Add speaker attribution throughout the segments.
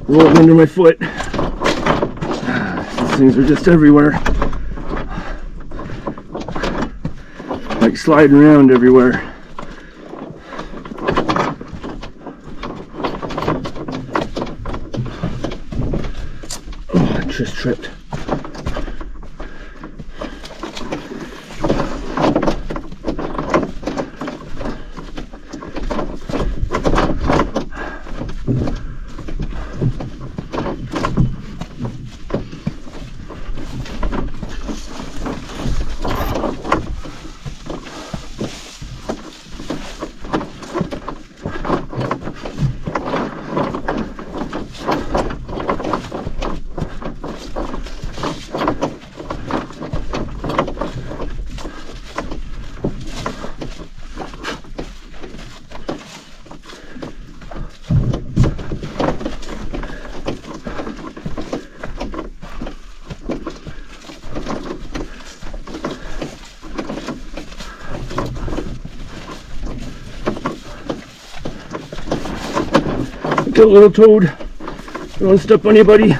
Speaker 1: rolling under my foot. These things are just everywhere. Like sliding around everywhere. Oh, I just tripped. Get a little toad. Don't step on anybody.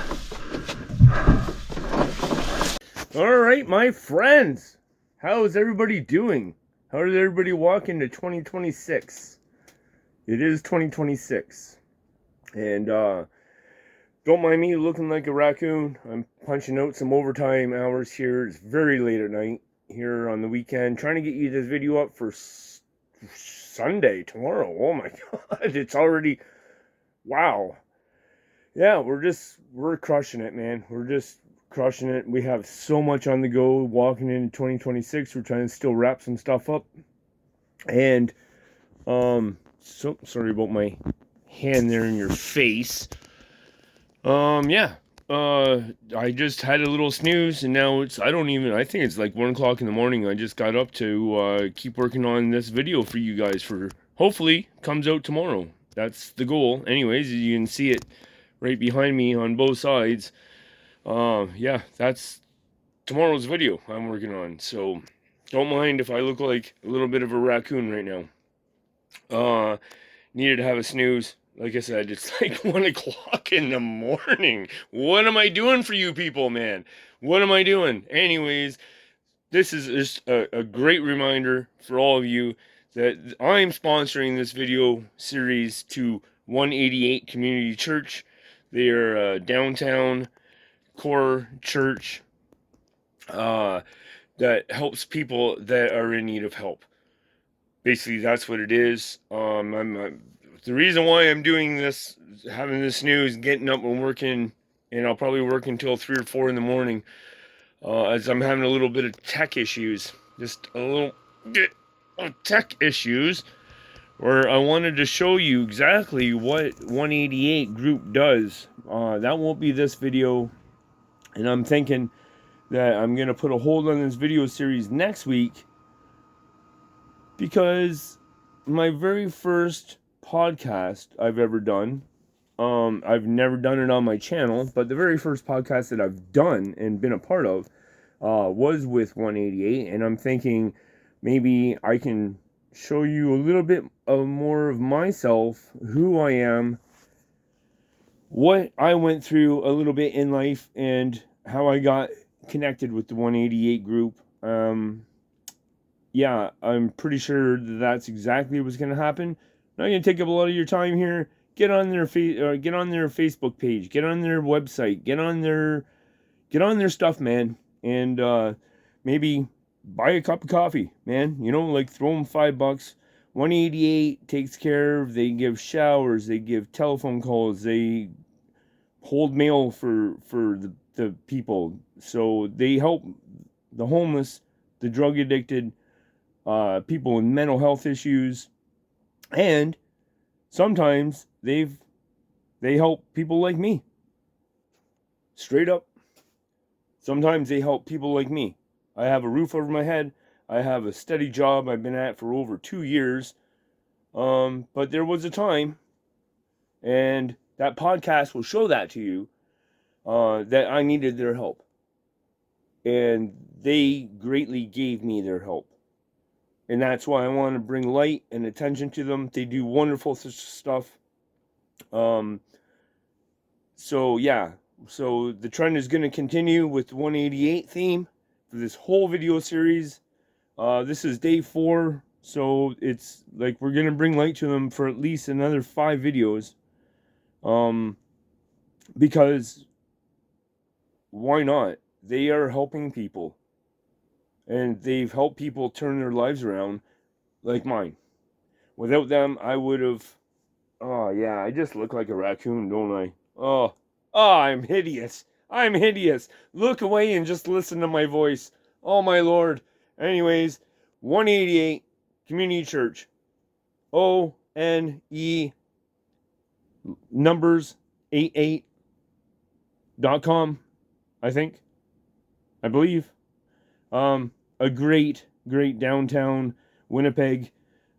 Speaker 1: Alright, my friends. How is everybody doing? How is everybody walking to 2026? It is 2026. And don't mind me looking like a raccoon. I'm punching out some overtime hours here. It's very late at night here on the weekend. Trying to get you this video up for Sunday, tomorrow. Oh my god, it's already... Wow. Yeah, we're crushing it, man. We're just crushing it. We have so much on the go walking into 2026. We're trying to still wrap some stuff up. And, so sorry about my hand there in your face. Yeah. I just had a little snooze and now I think it's like 1 o'clock in the morning. I just got up to, keep working on this video for you guys for, hopefully, comes out tomorrow. That's the goal. Anyways, you can see it right behind me on both sides. Yeah, that's tomorrow's video I'm working on. So don't mind if I look like a little bit of a raccoon right now. Needed to have a snooze. Like I said, it's like 1 o'clock in the morning. What am I doing for you people, man? What am I doing? Anyways, this is just a great reminder for all of you that I'm sponsoring this video series to 188 Community Church. They are a downtown core church that helps people that are in need of help. Basically, that's what it is. The reason why I'm doing this, having this news, getting up and working, and I'll probably work until 3 or 4 in the morning, as I'm having a little bit of tech issues. Just a little bit of tech issues, where I wanted to show you exactly what 188 group does. That won't be this video, and I'm thinking that I'm going to put a hold on this video series next week, because my very first podcast I've ever done, I've never done it on my channel, but the very first podcast that I've done and been a part of was with 188, and I'm thinking maybe I can show you a little bit more of myself, who I am, what I went through a little bit in life, and how I got connected with the 188 group. Yeah, I'm pretty sure that's exactly what's going to happen. Not going to take up a lot of your time here. Get on their Facebook page, get on their website, get on their stuff, man, and maybe buy a cup of coffee, man. You know, like throw them $5. 188 takes care of. They give showers, they give telephone calls, they hold mail for the people. So they help the homeless, the drug addicted, people with mental health issues, and sometimes they help people like me. Straight up. Sometimes they help people like me. I have a roof over my head. I have a steady job I've been at for over 2 years. But there was a time, and that podcast will show that to you, that I needed their help. And they greatly gave me their help. And that's why I want to bring light and attention to them. They do wonderful stuff. So yeah, so the trend is going to continue with 188 theme for this whole video series. This is day 4, so it's like we're going to bring light to them for at least another 5 videos. Because why not? They are helping people, and they've helped people turn their lives around, like mine. Without them, I would have. Oh yeah, I just look like a raccoon, don't I? Oh, I'm hideous. I'm hideous. Look away and just listen to my voice. Oh my lord. Anyways, 188 Community Church. ONE numbers 88.com, I think. I believe. A great downtown Winnipeg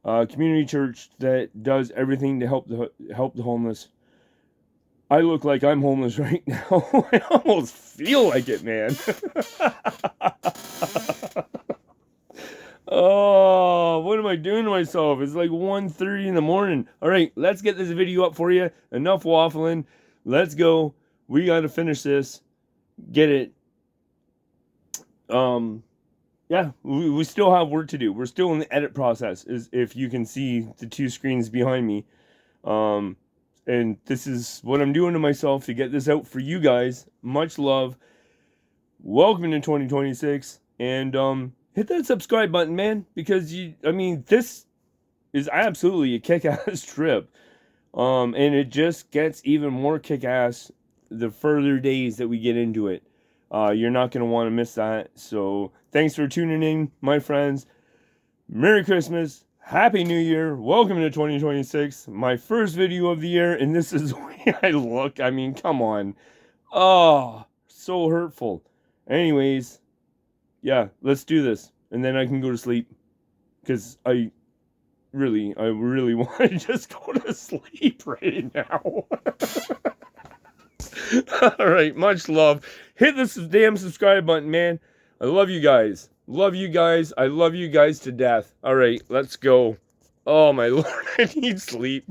Speaker 1: community church that does everything to help the homeless. I look like I'm homeless right now. I almost feel like it, man. Oh, what am I doing to myself? It's like 1:30 in the morning. All right, let's get this video up for you. Enough waffling. Let's go. We got to finish this. Get it. Yeah, we still have work to do. We're still in the edit process, is if you can see the 2 screens behind me. And this is what I'm doing to myself to get this out for you guys. Much love. Welcome to 2026. And hit that subscribe button, man, because this is absolutely a kick-ass trip. And it just gets even more kick-ass the further days that we get into it. You're not going to want to miss that. So thanks for tuning in, my friends. Merry Christmas. Happy New Year. Welcome to 2026. My first video of the year, and this is the way I look. I mean, come on. Oh, so hurtful. Anyways, yeah, let's do this. And then I can go to sleep. Because I really want to just go to sleep right now. All right, much love. Hit this damn subscribe button, man. I love you guys. Love you guys. I love you guys to death. All right, let's go. Oh, my Lord, I need sleep.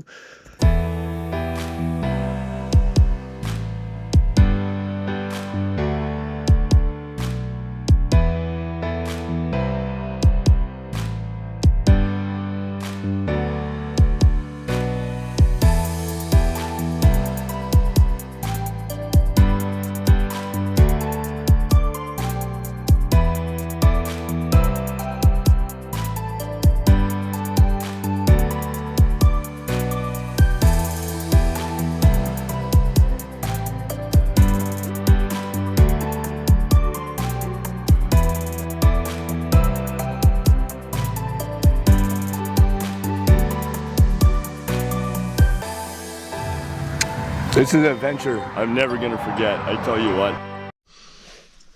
Speaker 1: This is an adventure I'm never going to forget, I tell you what.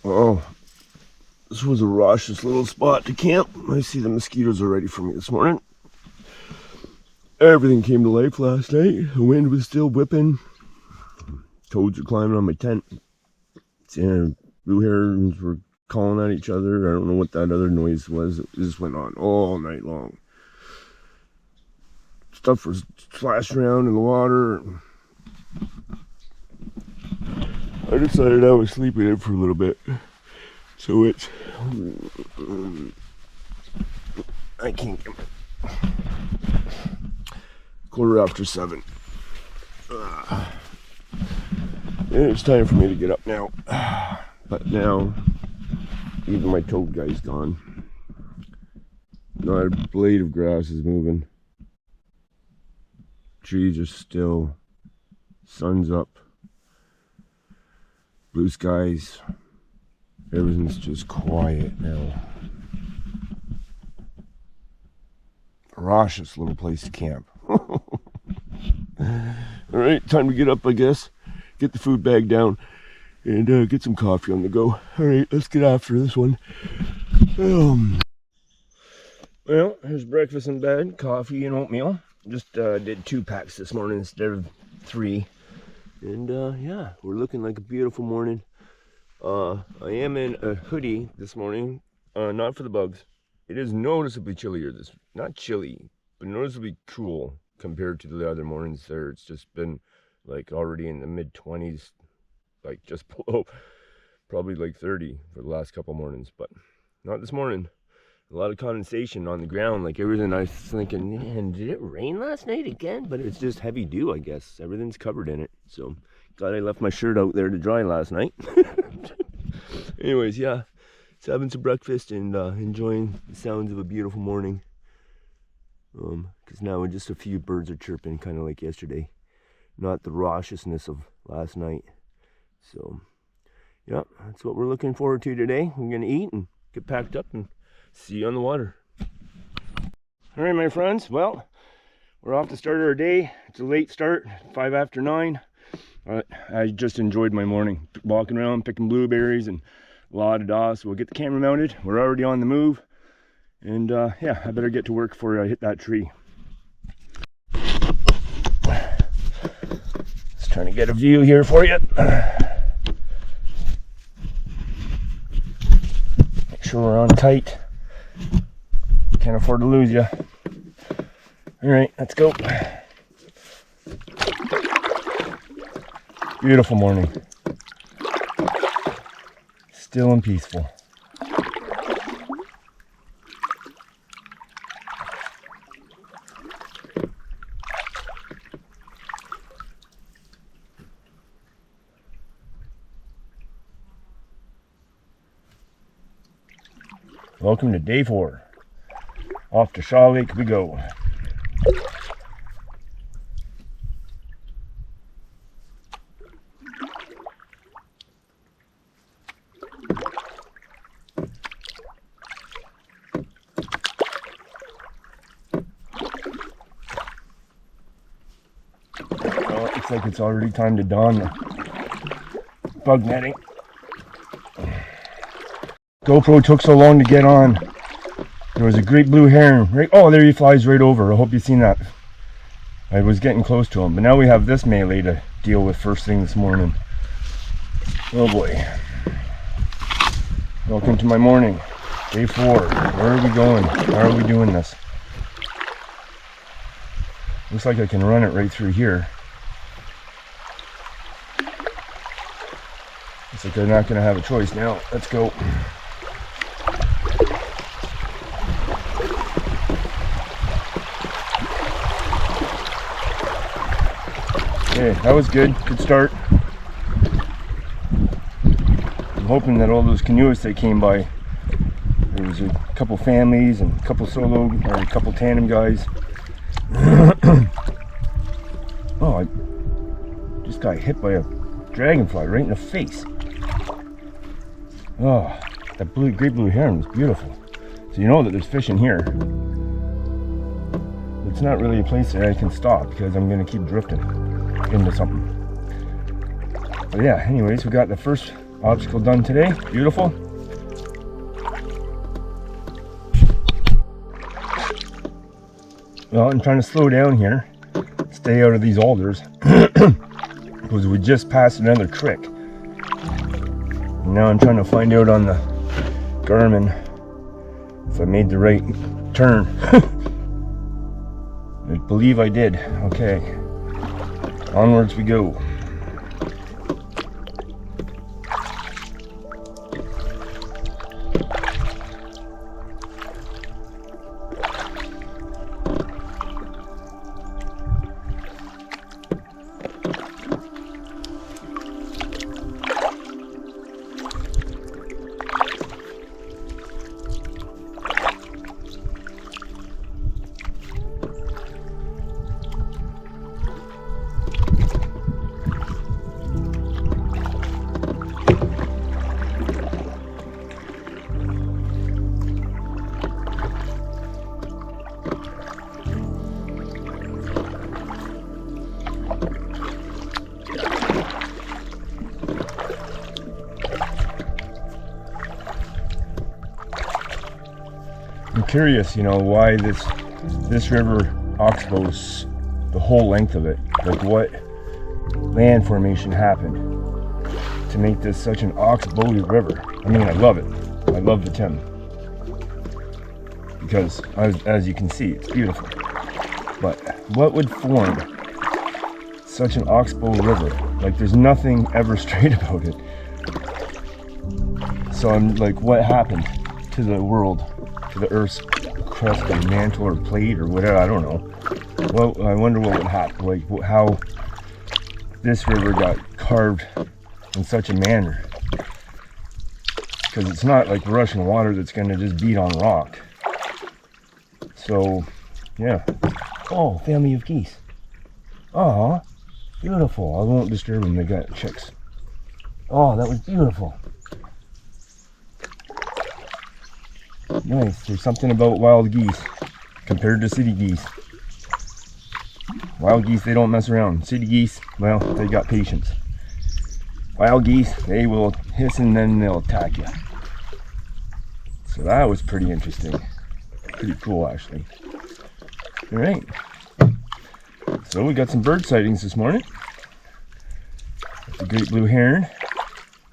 Speaker 1: Oh, this was a raucous little spot to camp. I see the mosquitoes are ready for me this morning. Everything came to life last night. The wind was still whipping. Toads are climbing on my tent. And blue herons were calling at each other. I don't know what that other noise was. It just went on all night long. Stuff was splashing around in the water. I decided I was sleeping in for a little bit. So it's I can't get my 7:15. And it's time for me to get up now. But now even my toad guy's gone. Not a blade of grass is moving. Trees are still. Sun's up. Blue skies. Everything's just quiet now. Raucous little place to camp. Alright, time to get up, I guess. Get the food bag down. And get some coffee on the go. Alright, let's get after this one. Well, here's breakfast in bed. Coffee and oatmeal. Just did 2 packs this morning instead of 3. And yeah, we're looking like a beautiful morning. I am in a hoodie this morning, not for the bugs. It is noticeably chillier not chilly, but noticeably cool compared to the other mornings there. It's just been like already in the mid-20s, like just below probably like 30 for the last couple mornings, but not this morning. A lot of condensation on the ground, like everything. I was thinking, man, did it rain last night again? But it's just heavy dew, I guess. Everything's covered in it. So glad I left my shirt out there to dry last night. Anyways, yeah, just having some breakfast and enjoying the sounds of a beautiful morning. Because now just a few birds are chirping, kind of like yesterday. Not the raucousness of last night. So, yeah, that's what we're looking forward to today. We're going to eat and get packed up and see you on the water. All right, my friends. Well, we're off to start our day. It's a late start, 5 after 9. I just enjoyed my morning, walking around, picking blueberries and la-da-da. So we'll get the camera mounted. We're already on the move. And yeah, I better get to work before I hit that tree. Just trying to get a view here for you. Make sure we're on tight. Can't afford to lose you. All right, let's go. Beautiful morning. Still and peaceful. Welcome to day 4. Off to Shah Lake we go. Well, it looks like it's already time to don the bug netting. GoPro took so long to get on. There was a great blue heron. Right, oh, there he flies right over. I hope you've seen that. I was getting close to him, but now we have this melee to deal with first thing this morning. Oh boy. Welcome to my morning. Day 4. Where are we going? How are we doing this? Looks like I can run it right through here. Looks like they're not going to have a choice now. Let's go. Okay, that was good. Good start. I'm hoping that all those canoeists that came by, there was a couple families and a couple solo or a couple tandem guys. Oh, I just got hit by a dragonfly right in the face. Oh, that great blue heron was beautiful. So you know that there's fish in here. It's not really a place that I can stop because I'm going to keep drifting into something. But yeah, anyways, we got the first obstacle done today. Beautiful. Well, I'm trying to slow down here, stay out of these alders, because we just passed another creek. And now I'm trying to find out on the Garmin if I made the right turn. I believe I did. Okay. Onwards we go. I'm curious, you know, why this river oxbows the whole length of it. Like, what land formation happened to make this such an oxbowy river? I mean, I love it. I love the Tim, because as you can see, it's beautiful. But what would form such an oxbow river. Like, there's nothing ever straight about it. So I'm like, what happened to the world, to the Earth's crust or mantle or plate or whatever? I don't know. Well, I wonder what would happen, like how this river got carved in such a manner. Because it's not like rushing water that's going to just beat on rock. So, yeah. Oh, family of geese. Aw, beautiful. I won't disturb them, they got chicks. Oh, that was beautiful. Nice. There's something about wild geese compared to city geese. Wild geese, they don't mess around. City geese, well, they got patience. Wild geese, they will hiss and then they'll attack you. So that was pretty interesting. Pretty cool, actually. All right. So we got some bird sightings this morning. The Great Blue Heron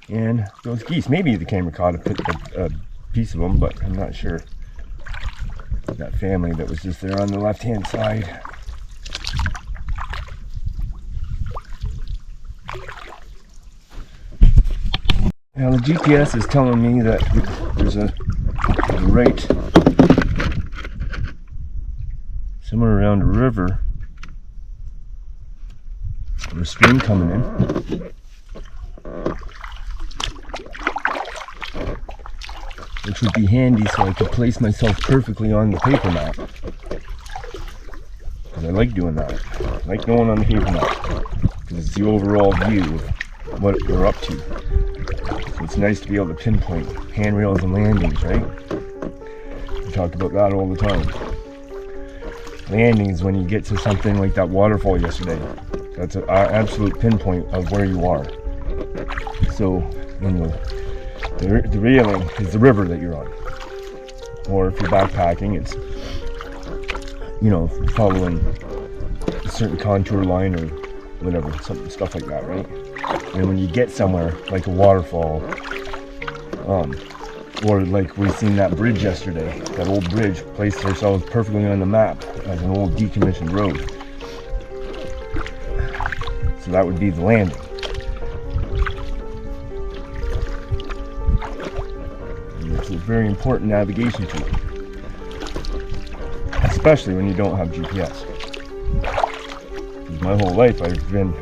Speaker 1: and those geese. Maybe the camera caught a piece of them, but I'm not sure. That family that was just there on the left-hand side. Now the GPS is telling me that there's a right somewhere around a river or a stream coming in. Which would be handy so I could place myself perfectly on the paper map. Because I like doing that. I like going on the paper map. Because it's the overall view of what we're up to. So it's nice to be able to pinpoint handrails and landings, right? We talk about that all the time. Landings, when you get to something like that waterfall yesterday. That's an absolute pinpoint of where you are. So, you know, the railing is the river that you're on. Or if you're backpacking, it's, you know, following a certain contour line or whatever, stuff like that, right? And when you get somewhere, like a waterfall, or like we seen that bridge yesterday, that old bridge, placed ourselves perfectly on the map as an old decommissioned road. So that would be the landing. And it's a very important navigation tool, especially when you don't have GPS. Because my whole life I've been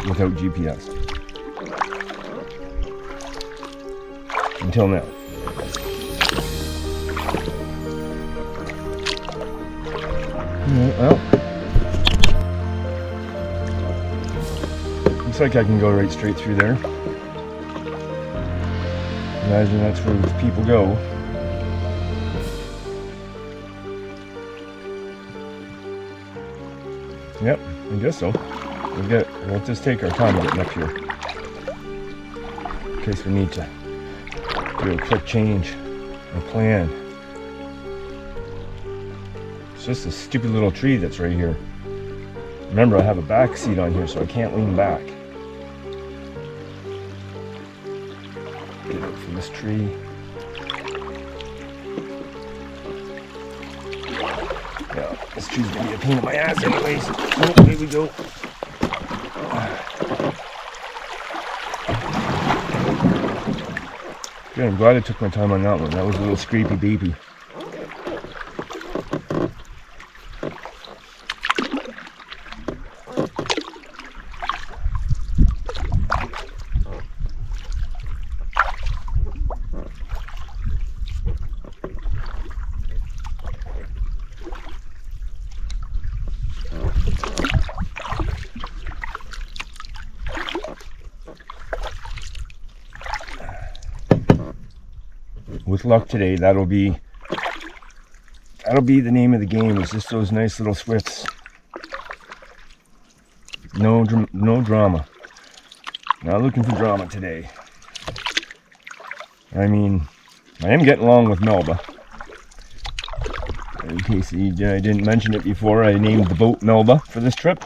Speaker 1: without GPS. Until now. Well, looks like I can go right straight through there. Imagine that's where people go. Yep, I guess so. We'll just take our time getting up here. In case we need to do a quick change of plan. It's just a stupid little tree that's right here. Remember, I have a back seat on here, so I can't lean back. Get out from this tree. Yeah, this tree's gonna be a pain in my ass anyways. Oh, here we go. Good, I'm glad I took my time on that one. That was a little scrapey baby. With luck today, that'll be the name of the game. Is just those nice little swifts. No drama. Not looking for drama today. I mean, I am getting along with Melba. In case I didn't mention it before, I named the boat Melba for this trip.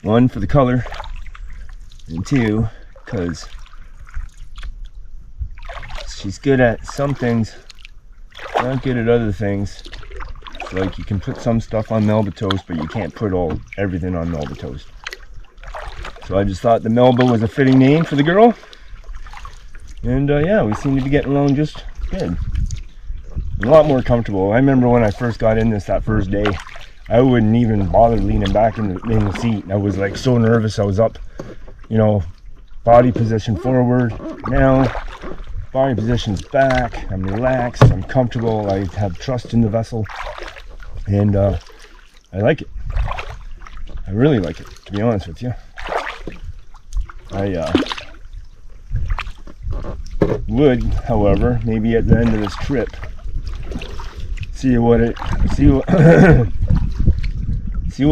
Speaker 1: One, for the color, and two, because she's good at some things, not good at other things. So like you can put some stuff on Melba toast, but you can't put everything on Melba toast. So I just thought the Melba was a fitting name for the girl. And yeah, we seem to be getting along just good. A lot more comfortable. I remember when I first got in this that first day, I wouldn't even bother leaning back in the seat. I was like so nervous. I was up, you know, body position forward. Now, body position's back. I'm relaxed. I'm comfortable. I have trust in the vessel. And I like it. I really like it, to be honest with you. I would, however, maybe at the end of this trip, see what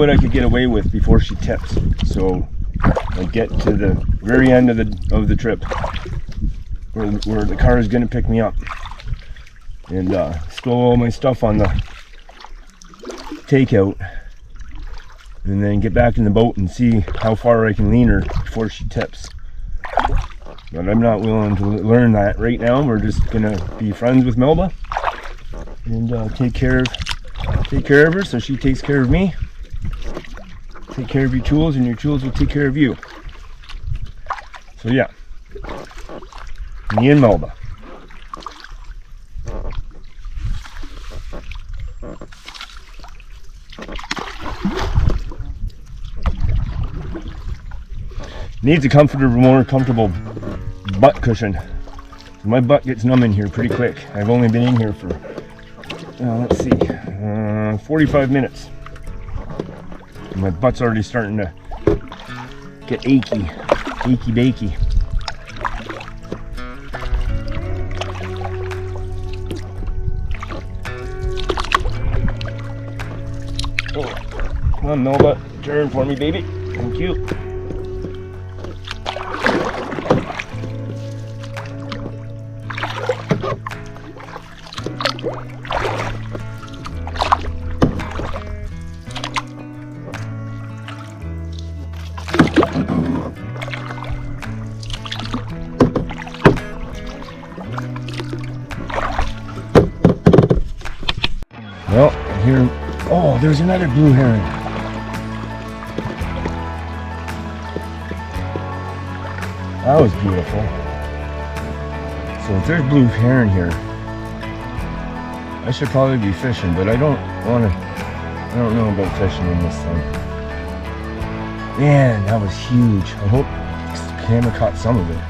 Speaker 1: I could get away with before she tips. So I get to the very end of the trip where the car is going to pick me up, and stow all my stuff on the takeout, and then get back in the boat and see how far I can lean her before she tips. But I'm not willing to learn that right now. We're just gonna be friends with Melba and take care of her, so she takes care of me. Take care of your tools, and your tools will take care of you. So yeah, me and Melba. Needs a more comfortable butt cushion. My butt gets numb in here pretty quick. I've only been in here for, let's see, 45 minutes. And my butt's already starting to get achy bakey. Oh, come on, Melba, turn for me, baby. Thank you. Well, here, oh, there's another blue heron. That was beautiful. So if there's blue heron here, I should probably be fishing, but I don't know about fishing in this thing. Man, that was huge. I hope the camera caught some of it.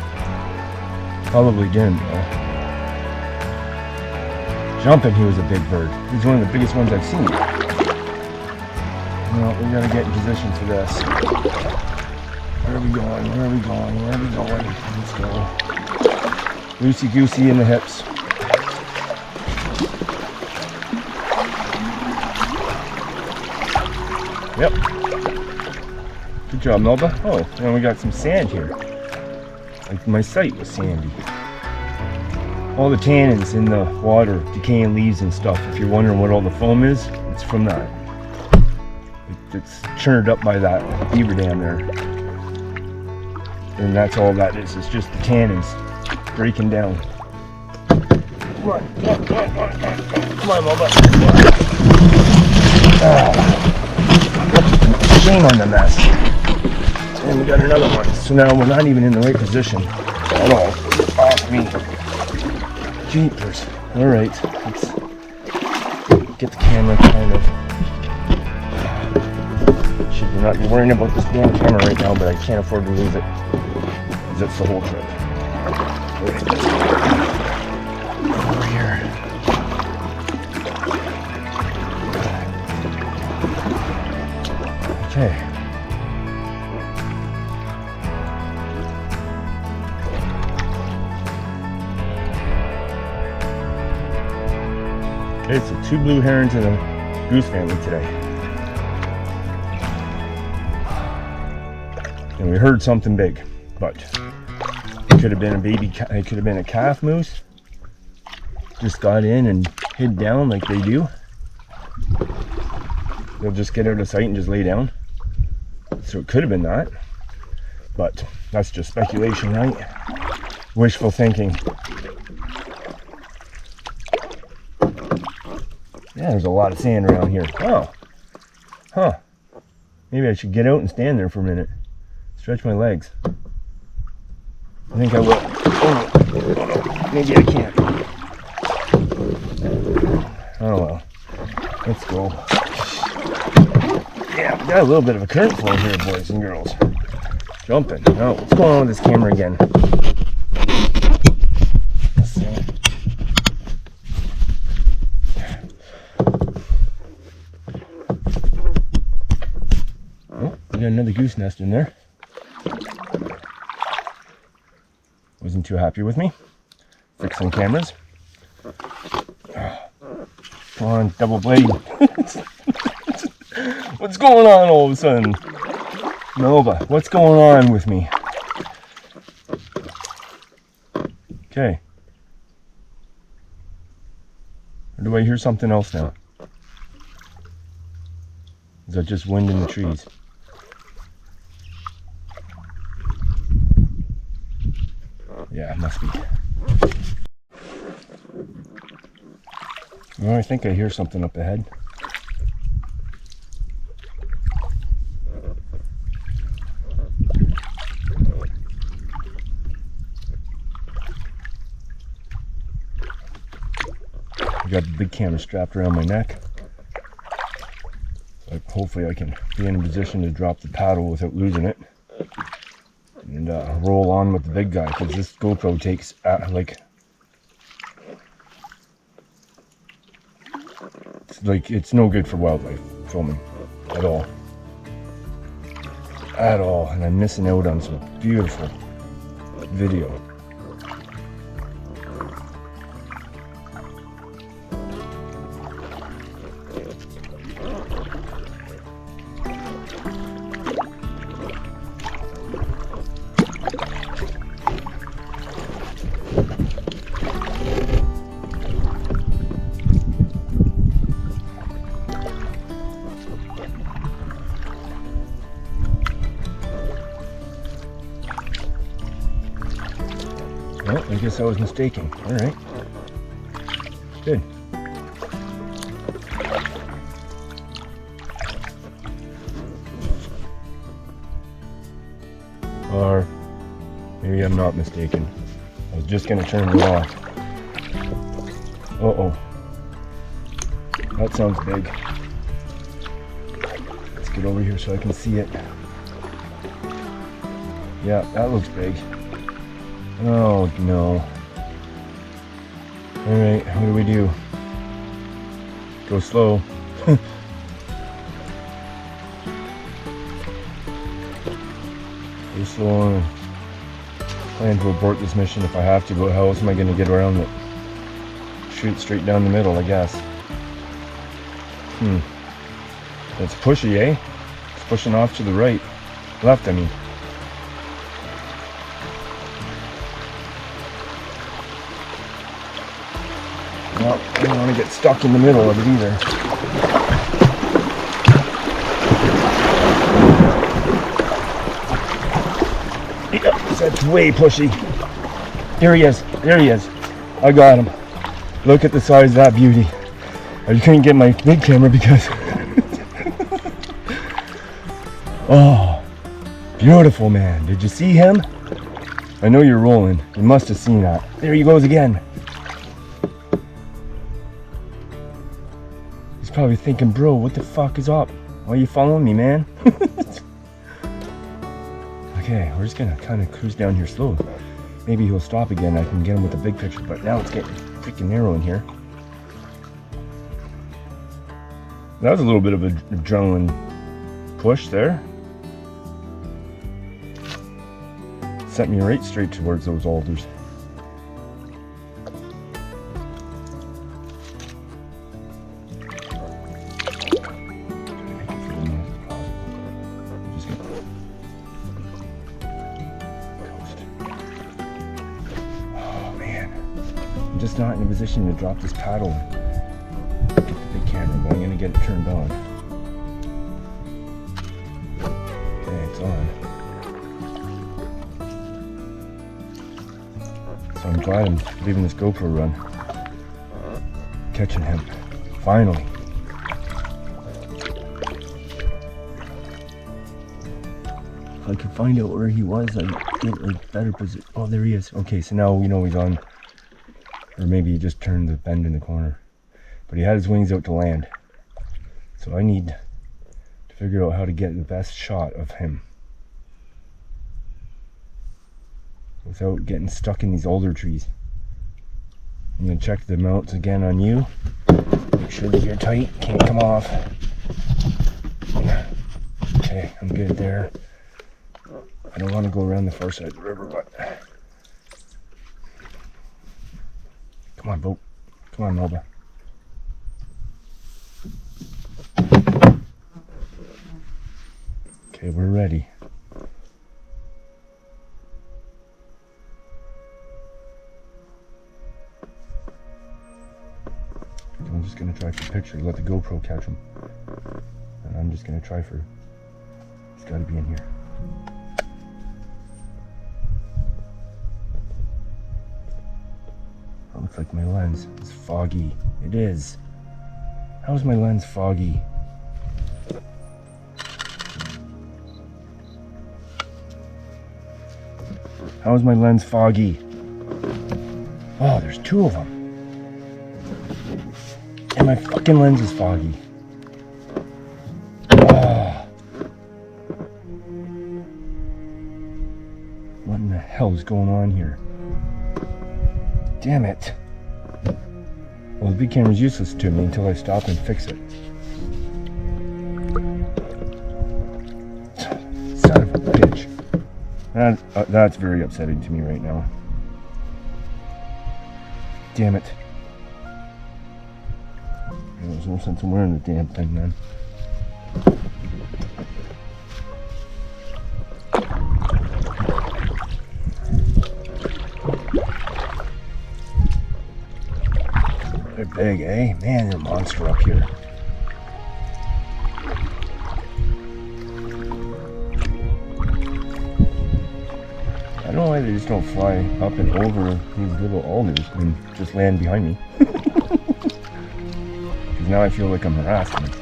Speaker 1: Probably didn't though. Jumping, he was a big bird. He's one of the biggest ones I've seen. Well, we gotta get in position for this. Where are we going? Let's go. Loosey-goosey in the hips. Yep. Good job, Melba. Oh, and we got some sand here. Like my site was sandy. All the tannins in the water, decaying leaves and stuff. If you're wondering what all the foam is, it's from that. It's churned up by that beaver dam there. And that's all that is. It's just the tannins breaking down. Come on, Melba. Shame on the mess. And we got another one. So now we're not even in the right position at all. Off me. Jeepers. Alright, let's get the camera kind of. Should not be worrying about this damn camera right now, but I can't afford to lose it. Because it's the whole trip. Alright, let's go. Over here. Okay. Okay, so 2 blue herons and a goose family today. And we heard something big, but it could have been a baby, it could have been a calf moose. Just got in and hid down like they do. They'll just get out of sight and just lay down. So it could have been that, but that's just speculation, right? Wishful thinking. Yeah, there's a lot of sand around here. Oh. Huh. Maybe I should get out and stand there for a minute. Stretch my legs. I think I will. Oh no. Maybe I can't. Oh well. Let's go. Yeah, we got a little bit of a current flow here, boys and girls. Jumping. Oh, what's going on with this camera again? Let's see. Oh, we got another goose nest in there. Wasn't too happy with me. Fixing cameras. Come on, double blade. What's going on all of a sudden? Nova, what's going on with me? Okay. Or do I hear something else now? Is that just wind in the trees? Yeah, it must be. Well, I think I hear something up ahead. I got the big camera strapped around my neck. So hopefully I can be in a position to drop the paddle without losing it. And roll on with the big guy, because this GoPro takes it's no good for wildlife filming at all. At all. And I'm missing out on some beautiful video. Well, I guess I was mistaken. All right. Good. Or maybe I'm not mistaken. I was just going to turn it off. Uh-oh. That sounds big. Let's get over here so I can see it. Yeah, that looks big. Oh no. Alright, what do we do? Go slow. Go slow on. Plan to abort this mission if I have to, but how else am I going to get around it? Shoot straight down the middle, I guess. It's pushy, eh? It's pushing off to the right. Left, I mean. Well, I don't want to get stuck in the middle of it either. Yep, that's way pushy. There he is. There he is. I got him. Look at the size of that beauty. I couldn't get my big camera because... Oh, beautiful, man. Did you see him? I know you're rolling. You must have seen that. There he goes again. Probably thinking, bro, what the fuck is up? Why are you following me, man? Okay, we're just gonna kind of cruise down here slow. Maybe he'll stop again. I can get him with the big picture, but now it's getting freaking narrow in here. That was a little bit of an adrenaline push there. Sent me right straight towards those alders. Just not in a position to drop this paddle and get the big camera, but I'm going to get it turned on. Okay, it's on. So I'm glad I'm leaving this GoPro run. Catching him. Finally. If I could find out where he was, I'd get like better position. Oh, there he is. Okay, so now we know he's on, or maybe he just turned the bend in the corner. But he had his wings out to land. So I need to figure out how to get the best shot of him without getting stuck in these alder trees. I'm gonna check the mounts again on you. Make sure that you're tight, can't come off. Okay, I'm good there. I don't want to go around the far side of the river, but come on, boat. Come on, Melba. Okay, we're ready. I'm just gonna try for picture. Let the GoPro catch him, and I'm just gonna try for. He's got to be in here. That looks like my lens is foggy. It is. How is my lens foggy? How is my lens foggy? Oh, there's two of them. And my fucking lens is foggy. Oh. What in the hell is going on here? Damn it. Well, the big camera's useless to me until I stop and fix it. Son of a bitch. That's very upsetting to me right now. Damn it. There's no sense in wearing the damn thing, man. They're big, eh? Man, they're a monster up here. I don't know why they just don't fly up and over these little alders and just land behind me. Because now I feel like I'm harassing them.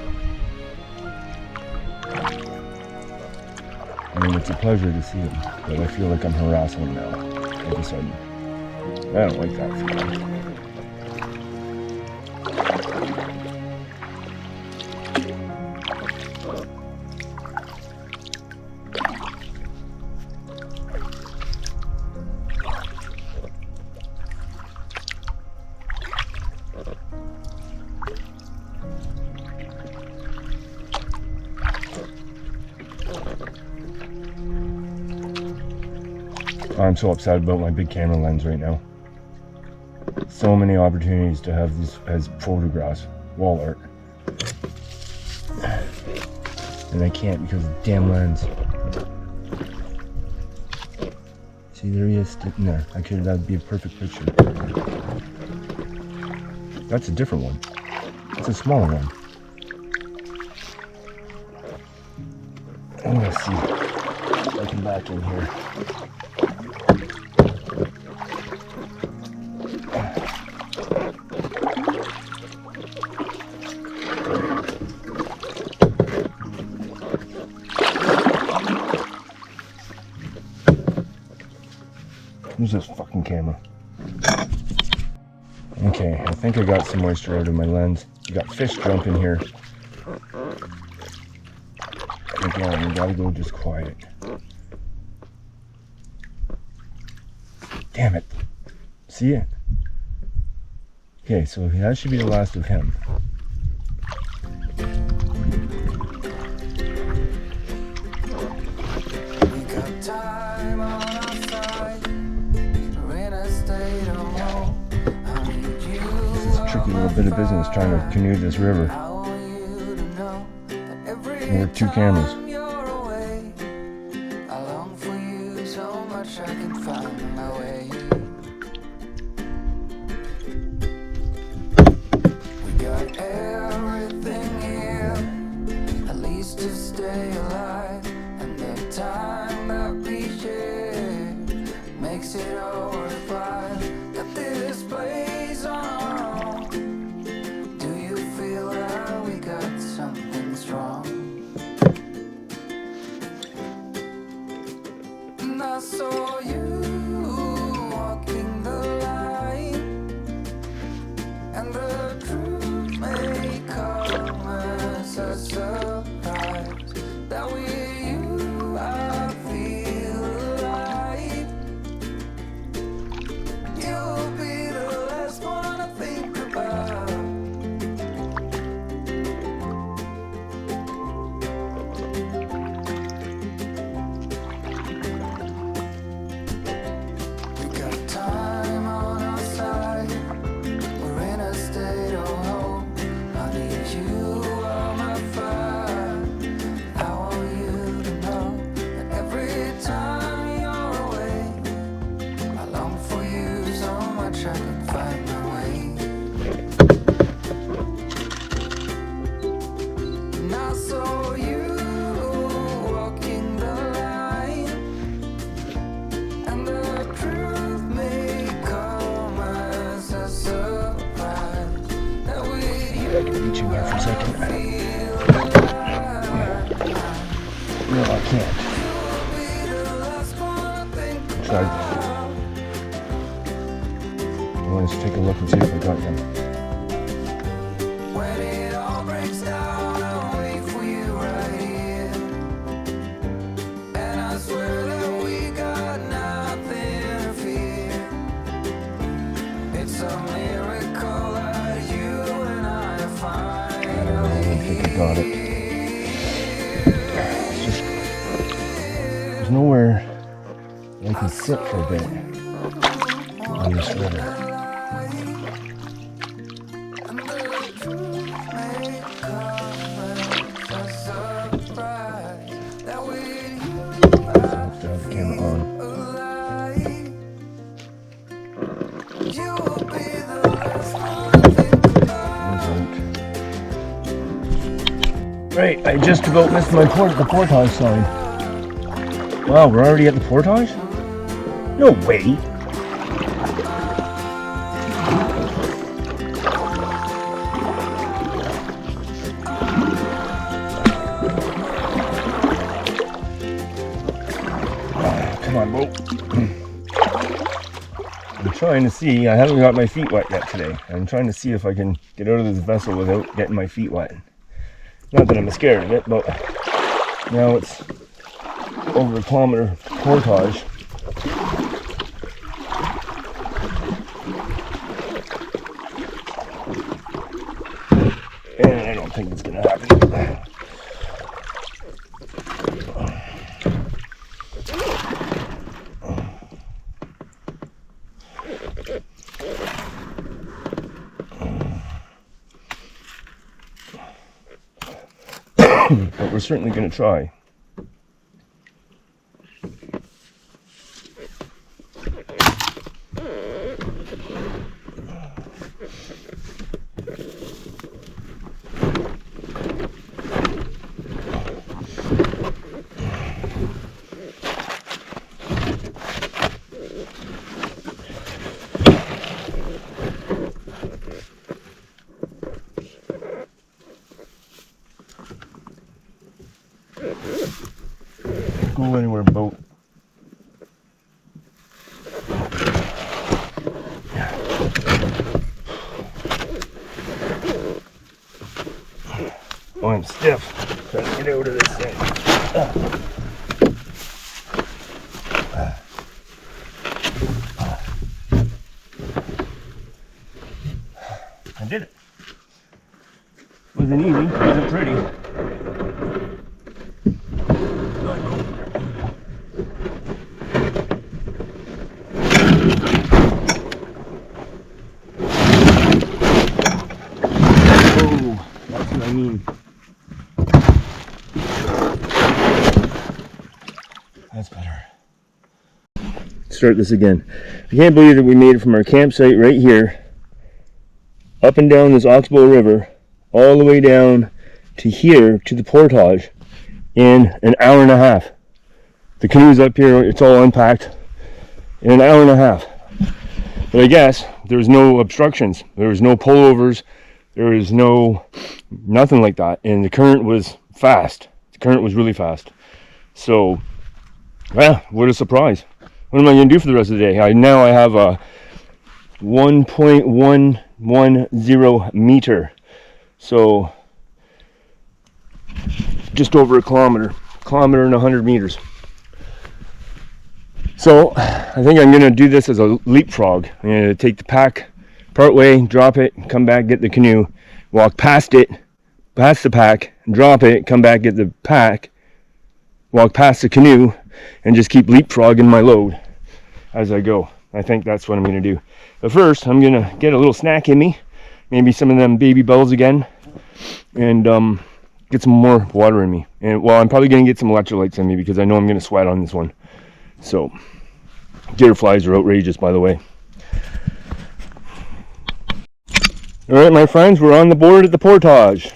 Speaker 1: I mean, it's a pleasure to see them, but I feel like I'm harassing them now, all of a sudden. I don't like that feeling. I'm so upset about my big camera lens right now. So many opportunities to have these as photographs, wall art. And I can't because of the damn lens. See, there he is sitting there. That'd be a perfect picture. That's a different one. It's a smaller one. I'm gonna see if I can back in here. Where's this fucking camera? Okay, I think I got some moisture out of my lens. You got fish jumping here. Again, we gotta go just quiet. Damn it. See it? Okay, so that should be the last of him. Little bit of business trying to canoe this river. And we're two cameras. We got everything here, at least to stay alive, and the time that we share makes it all worthwhile. Got this place on our own. Do you feel that we got something strong?
Speaker 2: wish I could find my way. And I saw you walking the line, and the truth may come as a surprise. That with you,
Speaker 1: I can beat you here for a second.
Speaker 2: feel
Speaker 1: No, I can't. Try. Let's take a look and see if we got them.
Speaker 2: when it all breaks down. I'll wait for you right here, and I swear that we got nothing to fear. It's a miracle that you and I
Speaker 1: I don't know, I don't think I got it. It's just, there's nowhere I can sit for a bit on this river. I have to have the camera on. Right, I just about missed my the portage sign. Wow, we're already at the portage? No way. Come on, boat. I'm trying to see, I haven't got my feet wet yet today. I'm trying to see if I can get out of this vessel without getting my feet wet. Not that I'm scared of it, but now it's over a kilometer portage. And I don't think it's gonna happen. But we're certainly going to try. Go anywhere, boat. Oh, I'm stiff. Trying to get out of this thing. I did it. Wasn't easy, wasn't pretty. That's better. Start this again. I can't believe that we made it from our campsite right here, up and down this Oxbow River, all the way down to here, to the portage, in an hour and a half. The canoe's up here, it's all unpacked, in an hour and a half. But I guess there was no obstructions, there was no pullovers, there was nothing like that, and the current was fast. The current was really fast. So, yeah, what a surprise. What am I going to do for the rest of the day? Now I have a 1.110 meter. So, just over a kilometer and 100 meters. So, I think I'm going to do this as a leapfrog. I'm going to take the pack part way, drop it, come back, get the canoe, walk past it, past the pack, drop it, come back, get the pack, walk past the canoe, and just keep leapfrogging my load as I go. I think that's what I'm going to do. But first, I'm going to get a little snack in me, maybe some of them Baby Bells again, and get some more water in me. And well, I'm probably going to get some electrolytes in me because I know I'm going to sweat on this one. So, gator flies are outrageous, by the way. All right, my friends, we're on the board at the portage.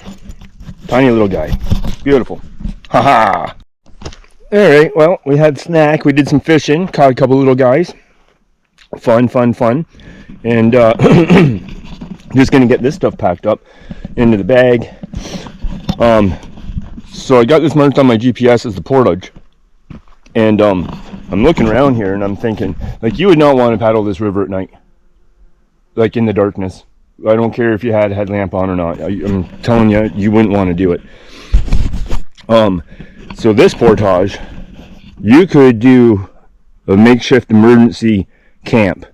Speaker 1: Tiny little guy. Beautiful. Haha. All right, well, we had snack. We did some fishing. Caught a couple little guys. Fun. And just going to get this stuff packed up into the bag. So I got this marked on my GPS as the portage. And I'm looking around here and I'm thinking, like, you would not want to paddle this river at night. Like in the darkness. I don't care if you had a headlamp on or not. I'm telling you, you wouldn't want to do it. So this portage, you could do a makeshift emergency camp.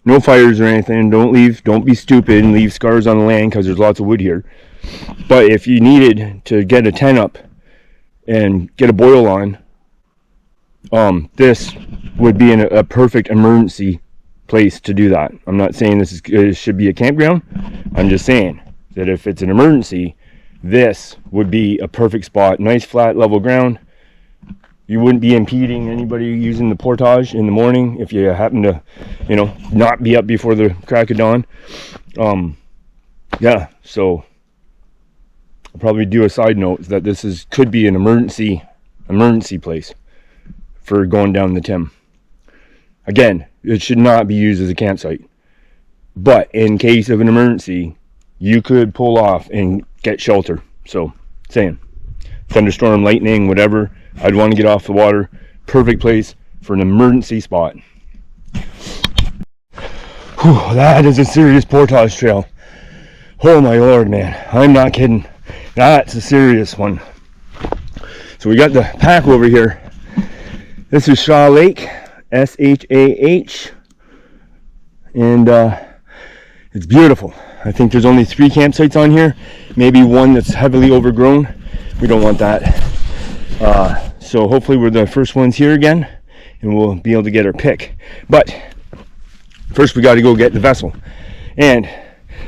Speaker 1: No fires or anything. Don't be stupid and leave scars on the land because there's lots of wood here. But if you needed to get a tent up and get a boil on, this would be a perfect emergency place to do that. I'm not saying it should be a campground. I'm just saying that if it's an emergency, this would be a perfect spot. Nice flat level ground. You wouldn't be impeding anybody using the portage in the morning if you happen to, not be up before the crack of dawn. Yeah, so I'll probably do a side note that this could be an emergency place for going down the Tim. Again, it should not be used as a campsite. But in case of an emergency, you could pull off and get shelter. So, saying, thunderstorm, lightning, whatever, I'd want to get off the water. Perfect place for an emergency spot. Whew, that is a serious portage trail. Oh my lord, man. I'm not kidding. That's a serious one. So we got the pack over here. This is Shah Lake, S-H-A-H. And it's beautiful. I think there's only 3 campsites on here. Maybe one that's heavily overgrown. We don't want that. So hopefully we're the first ones here again. And we'll be able to get our pick. But first we got to go get the vessel. And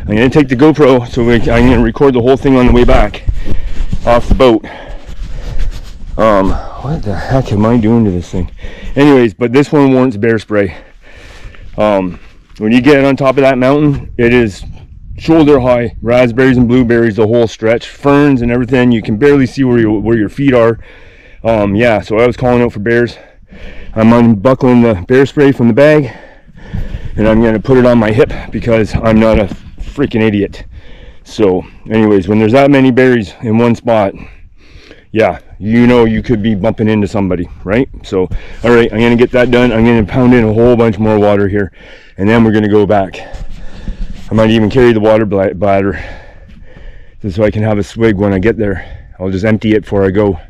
Speaker 1: I'm going to take the GoPro. So I'm going to record the whole thing on the way back off the boat. What the heck am I doing to this thing? Anyways, but this one warrants bear spray. When you get on top of that mountain, it is shoulder high, raspberries and blueberries the whole stretch, ferns and everything. You can barely see where your feet are. Yeah, so I was calling out for bears. I'm unbuckling the bear spray from the bag, and I'm going to put it on my hip because I'm not a freaking idiot. So anyways, when there's that many berries in one spot, yeah, you could be bumping into somebody, right? So, all right, I'm going to get that done. I'm going to pound in a whole bunch more water here, and then we're going to go back. I might even carry the water bladder just so I can have a swig when I get there. I'll just empty it before I go.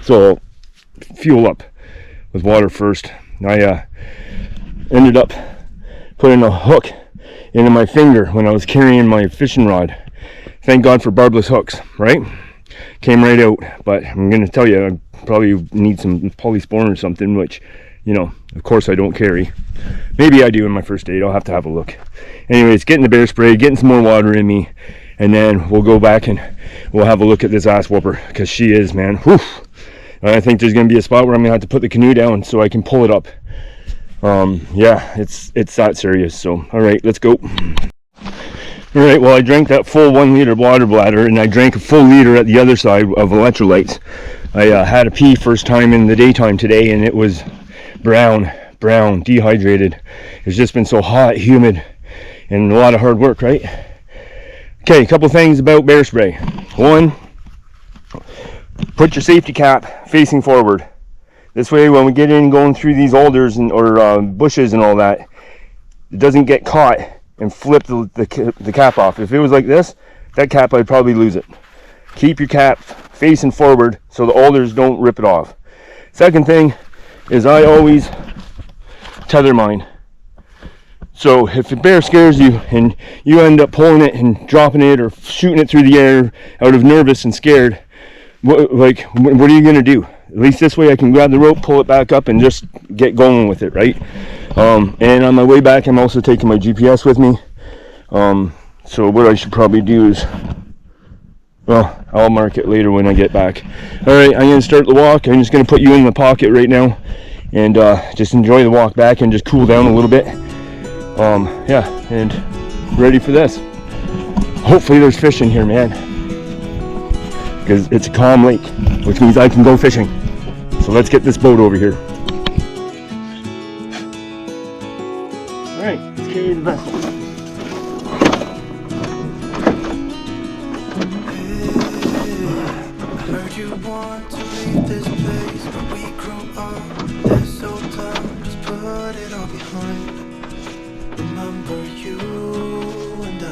Speaker 1: So I'll fuel up with water first. I ended up putting a hook into my finger when I was carrying my fishing rod. Thank God for barbless hooks, right? Came right out, but I'm going to tell you, I probably need some polysporin or something, which, of course I don't carry. Maybe I do in my first aid. I'll have to have a look. Anyways, getting the bear spray, getting some more water in me, and then we'll go back and we'll have a look at this ass whooper, because she is, man. Whew. I think there's going to be a spot where I'm going to have to put the canoe down so I can pull it up. Yeah, it's that serious. So, all right, let's go. All right, well, I drank that full 1 liter water bladder, and I drank a full liter at the other side of electrolytes. I had a pee first time in the daytime today, and it was brown, dehydrated. It's just been so hot, humid, and a lot of hard work, right? Okay, a couple things about bear spray. One, put your safety cap facing forward. This way, when we get in going through these alders or bushes and all that, it doesn't get caught and flip the cap off. If it was like this, that cap, I'd probably lose it. Keep your cap facing forward so the alders don't rip it off. Second thing is I always tether mine. So if a bear scares you and you end up pulling it and dropping it or shooting it through the air out of nervous and scared, what are you going to do? At least this way I can grab the rope, pull it back up, and just get going with it, right? And on my way back, I'm also taking my GPS with me. So what I should probably do is, well, I'll mark it later when I get back. All right, I'm going to start the walk. I'm just going to put you in the pocket right now and just enjoy the walk back and just cool down a little bit. Yeah, and ready for this. Hopefully there's fish in here, man. Because it's a calm lake, which means I can go fishing. So let's get this boat over here. Alright, let's carry the vessel.
Speaker 2: Heard you want to leave this place, but we grew up this so tough, just put it all behind. Remember you and I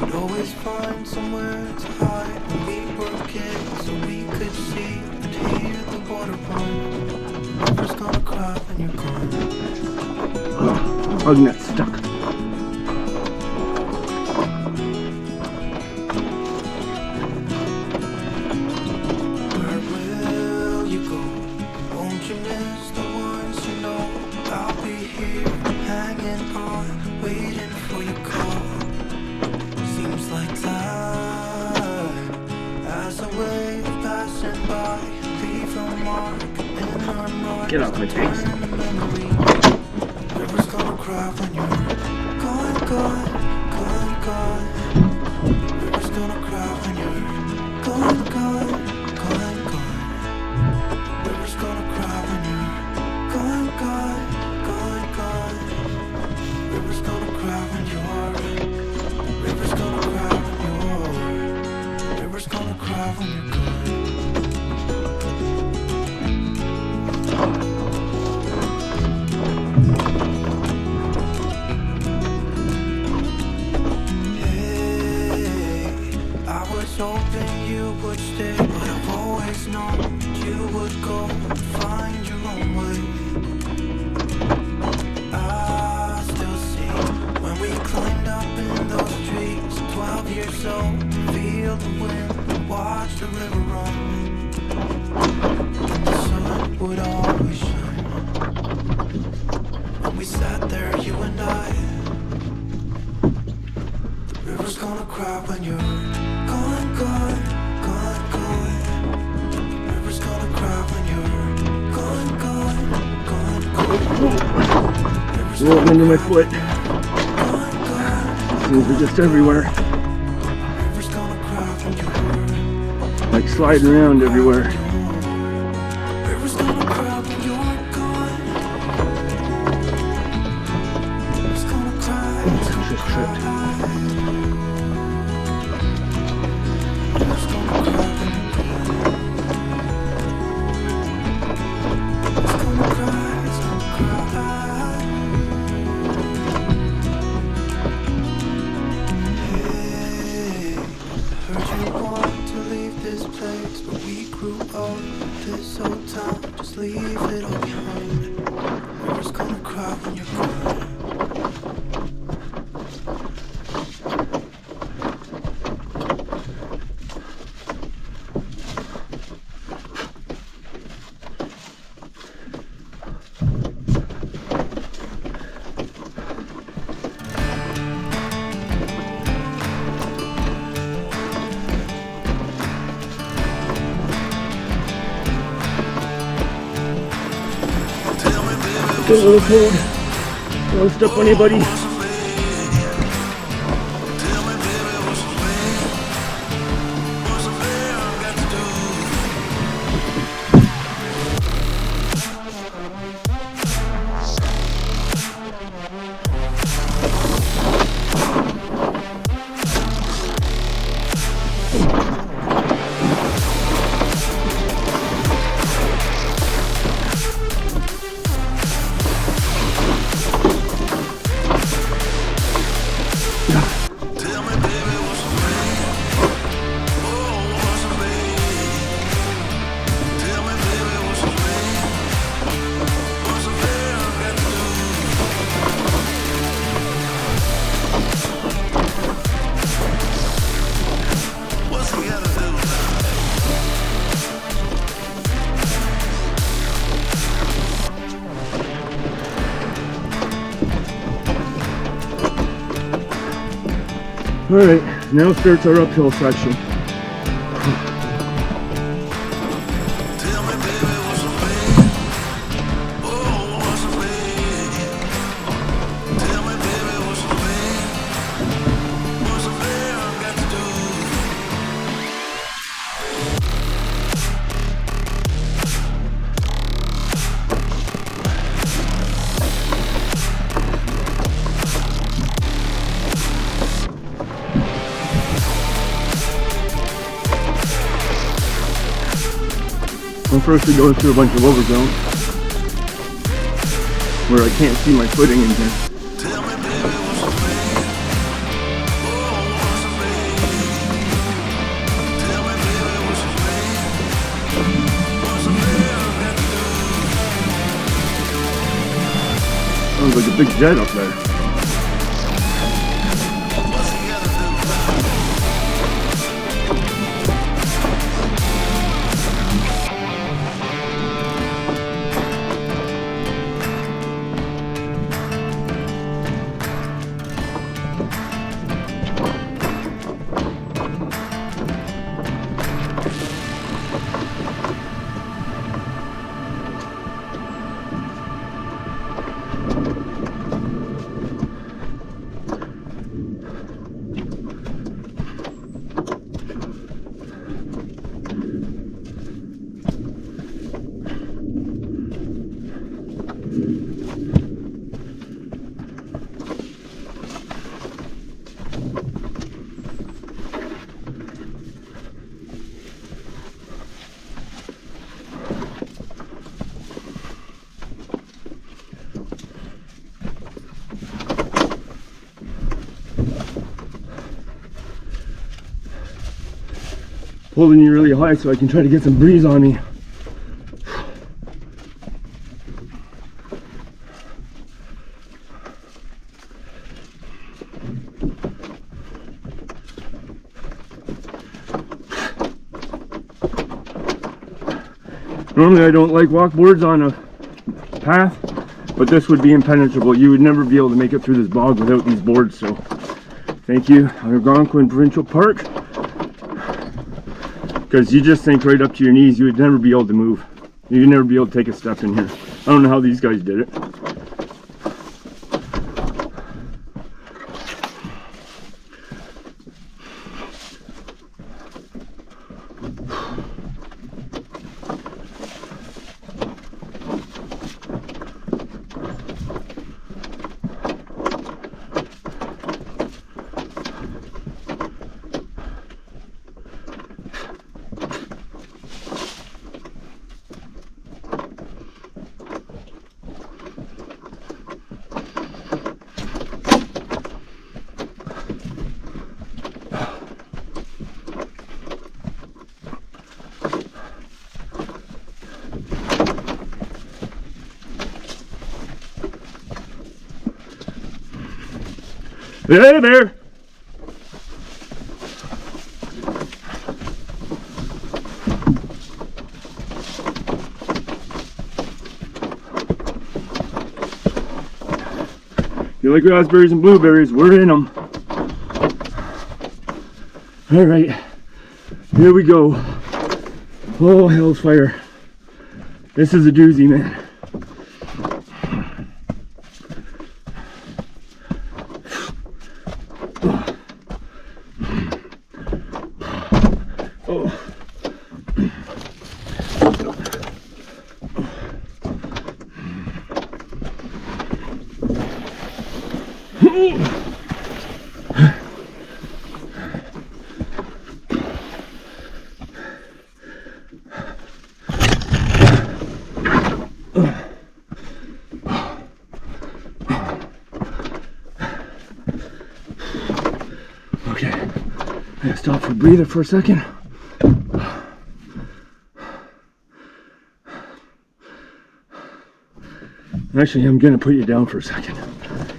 Speaker 2: would always find somewhere to hide when we were kids, so we could see and hear the water run. Never's gonna cry when you're gone.
Speaker 1: Bug net stuck.
Speaker 2: Where will you go? Won't you miss the ones you know? I'll be here, hanging on, waiting for your call. Seems like time as a wave passing by, leave a mark in our north.
Speaker 1: Get off my face.
Speaker 2: River's gonna cry when you're gone, gone, gone, gone. River's gonna cry when you're gone, gone, gone, gone. River's gonna cry when you're gone, gone, gone, gone. River's gonna cry when you're. River's gonna cry when you're. River's gonna cry when you're gone. Hoping you would stay, but I've always known you would go and find your own way. I still see when we climbed up in those trees, 12 years old, feel the wind and watch the river run. And the sun would always shine. When we sat there, you and I. The river's gonna cry when you're gone, gone, gone, gone. River's gonna cry when you're gone, gone, gone, gone. River's
Speaker 1: Rolling under my foot.
Speaker 2: gone, gone.
Speaker 1: Things are just everywhere.
Speaker 2: River's gonna cry when you're
Speaker 1: Like sliding around everywhere.
Speaker 2: River's gonna cry when you're gone. River's gonna cry, it's gonna
Speaker 1: Just
Speaker 2: cry.
Speaker 1: tripped.
Speaker 2: River's gonna cry when you're gone. It's gonna cry, it's gonna cry. Hey, heard you want to leave this place, but we grew up this old town, just leave it all behind. River's gonna cry when you're gone.
Speaker 1: Get a little cold. Don't step on anybody. Alright, now starts our uphill section. Well, first we go through a bunch of overgrown where I can't see my footing in here.
Speaker 2: Tell me, baby, what's the plan? Oh, what's the plan? Tell me, baby, what's the plan? What's the plan I've got to do?
Speaker 1: Sounds like a big jet up there.
Speaker 2: What's he gotta do about it?
Speaker 1: Holding you really high so I can try to get some breeze on me. Normally I don't like walkboards on a path, but this would be impenetrable. You would never be able to make it through this bog without these boards, so thank you, Algonquin Provincial Park. Because you just sink right up to your knees, you would never be able to move. You'd never be able to take a step in here. I don't know how these guys did it. Hey there! You like raspberries and blueberries? We're in them. All right, here we go. Oh, hell's fire. This is a doozy, man. Okay, I'm gonna stop for a breather for a second. Actually, I'm gonna put you down for a second.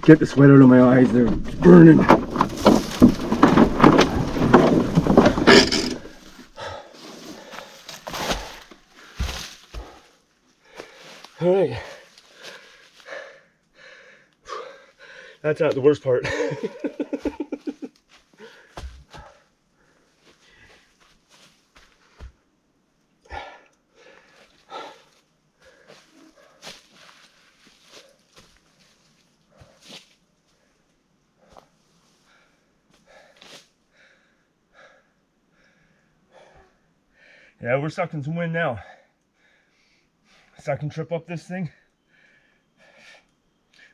Speaker 1: Get the sweat out of my eyes, they're burning. All right. That's not the worst part. Yeah, we're sucking some wind now. Sucking trip up this thing.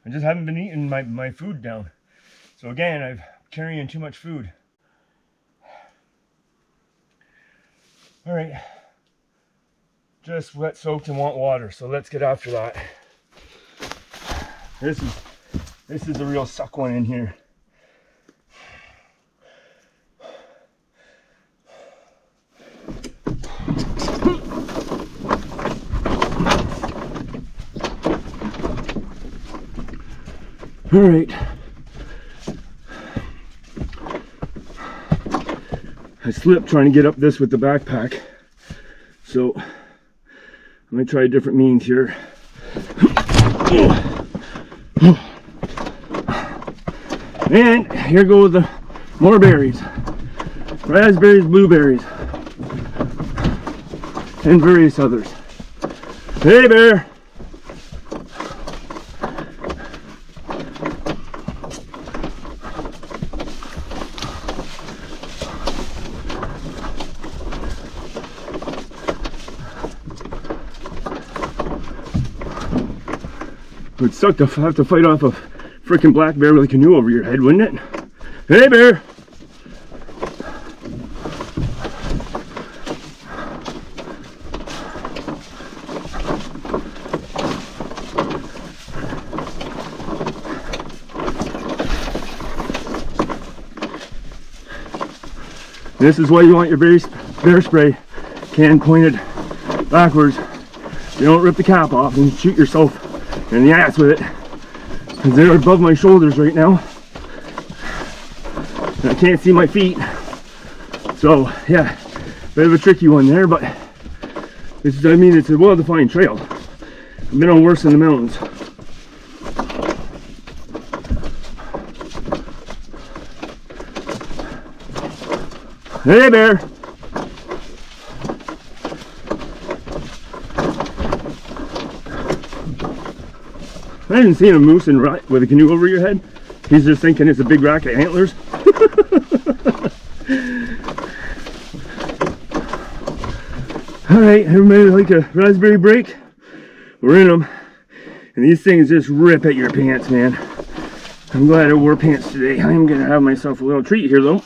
Speaker 1: I just haven't been eating my food down. So again, I'm carrying too much food. All right. just wet soaked and want water. So let's get after that. This is a real suck one in here. All right. I slipped trying to get up this with the backpack. So I'm gonna try a different means here. And here go the more berries. Raspberries, blueberries, and various others. Hey, bear! It would suck to have to fight off a freaking black bear with a canoe over your head, wouldn't it? Hey, bear! This is why you want your bear spray can pointed backwards. You don't rip the cap off and shoot yourself in the ass with it, because they're above my shoulders right now and I can't see my feet. So yeah, bit of a tricky one there, but this is, I mean, it's a well-defined trail. I've been on worse in the mountains. Hey, bear! I haven't seen a moose with a canoe over your head. He's just thinking it's a big rack of antlers. Alright, everybody like a raspberry break? We're in them. And these things just rip at your pants, man. I'm glad I wore pants today. I'm going to have myself a little treat here, though.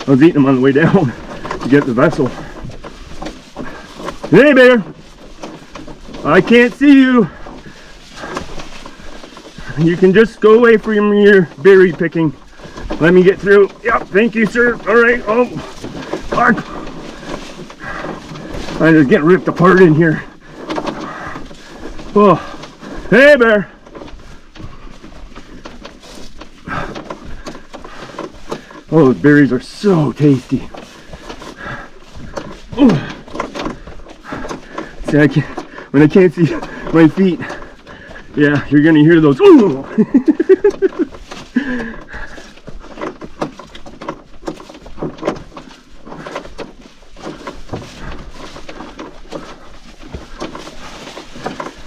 Speaker 1: I was eating them on the way down to get the vessel. Hey, bear! I can't see you. You can just go away from your berry picking. Let me get through. Yep, thank you, sir. All right. Oh, fuck. I'm just getting ripped apart in here. Oh, hey, bear. Oh, those berries are so tasty. Oh. See, when I can't see my feet, yeah, you're gonna hear those. Ooh.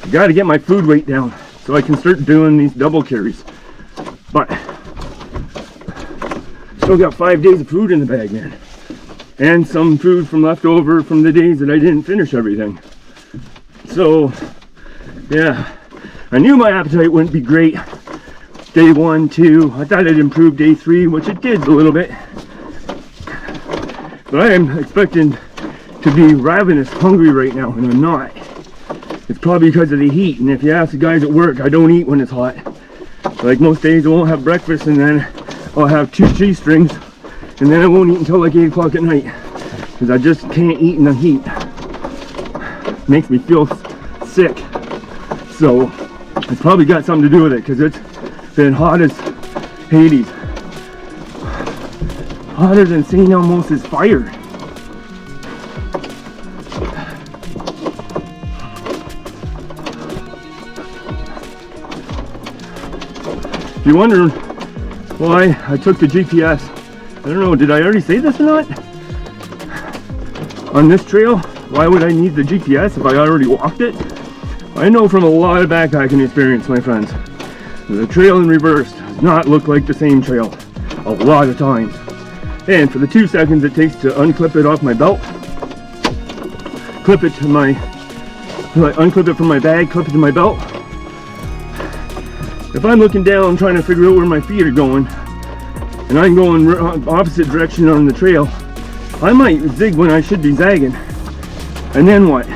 Speaker 1: I gotta get my food weight down so I can start doing these double carries. But still got 5 days of food in the bag, man, and some food from leftover from the days that I didn't finish everything. So yeah, I knew my appetite wouldn't be great day 1, 2. I thought it'd improve day 3, which it did a little bit. But I am expecting to be ravenous hungry right now, and I'm not. It's probably because of the heat, and if you ask the guys at work, I don't eat when it's hot. Like most days I won't have breakfast, and then I'll have 2 cheese strings, and then I won't eat until like 8 o'clock at night, because I just can't eat in the heat. It makes me feel sick. So it's probably got something to do with it, because it's been hot as Hades. Hotter than St. Elmo's fire. If you're wondering why I took the GPS, I don't know, did I already say this or not? On this trail, why would I need the GPS if I already walked it? I know from a lot of backpacking experience, my friends, the trail in reverse does not look like the same trail a lot of times. And for the 2 seconds it takes to unclip it off my belt, clip it to my, unclip it from my bag, clip it to my belt. If I'm looking down trying to figure out where my feet are going, and I'm going opposite direction on the trail, I might zig when I should be zagging. And then what?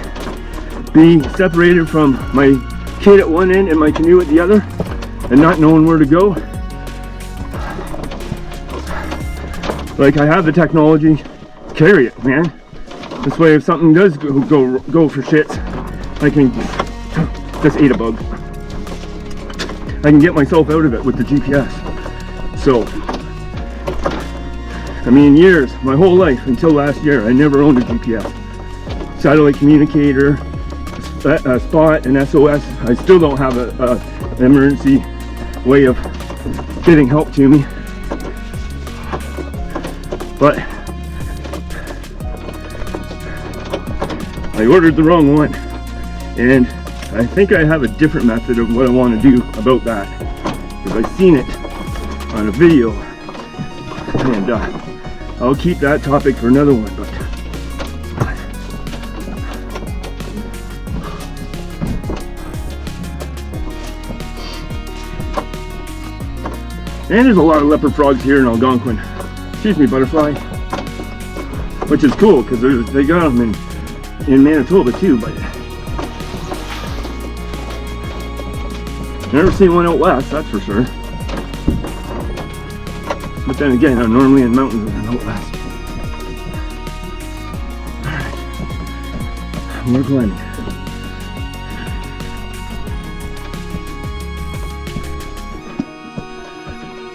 Speaker 1: Be separated from my kid at one end and my canoe at the other and not knowing where to go. Like, I have the technology, carry it, man. This way if something does go for shits, I can just ate a bug. I can get myself out of it with the GPS. So, I mean, years, my whole life until last year, I never owned a GPS. Satellite communicator, a spot, an SOS. I still don't have an emergency way of getting help to me. But I ordered the wrong one, and I think I have a different method of what I want to do about that, because I've seen it on a video, and I'll keep that topic for another one. But and there's a lot of leopard frogs here in Algonquin. Excuse me, butterfly. Which is cool, because they got them in Manitoba too, but never seen one out west, that's for sure. But then again, I'm normally in mountains and out west. Alright, more climbing.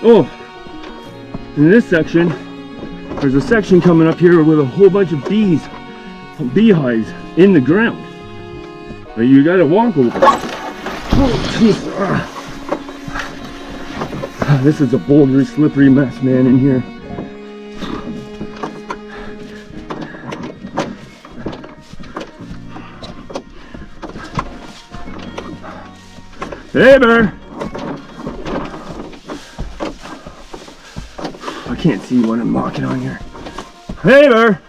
Speaker 1: Oh, in this section, there's a section coming up here with a whole bunch of beehives in the ground. But you gotta walk over. Oh, jeez. This is a bouldery, slippery mess, man, in here. Hey, bear! I can't see what I'm walking on here. Hey there!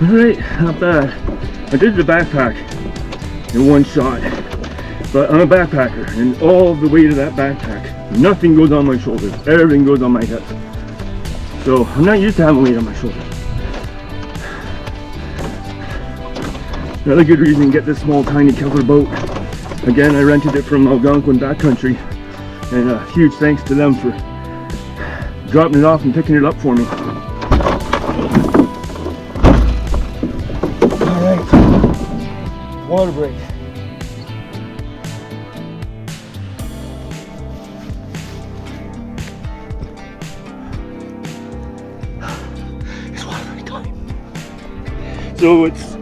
Speaker 1: Alright, not bad. I did the backpack in one shot, but I'm a backpacker, and all the weight of that backpack, nothing goes on my shoulders, everything goes on my hips. So I'm not used to having weight on my shoulders. Another good reason to get this small tiny Keller boat. Again, I rented it from Algonquin backcountry, and a huge thanks to them for dropping it off and picking it up for me. Alright, water break. It's water break time. So it's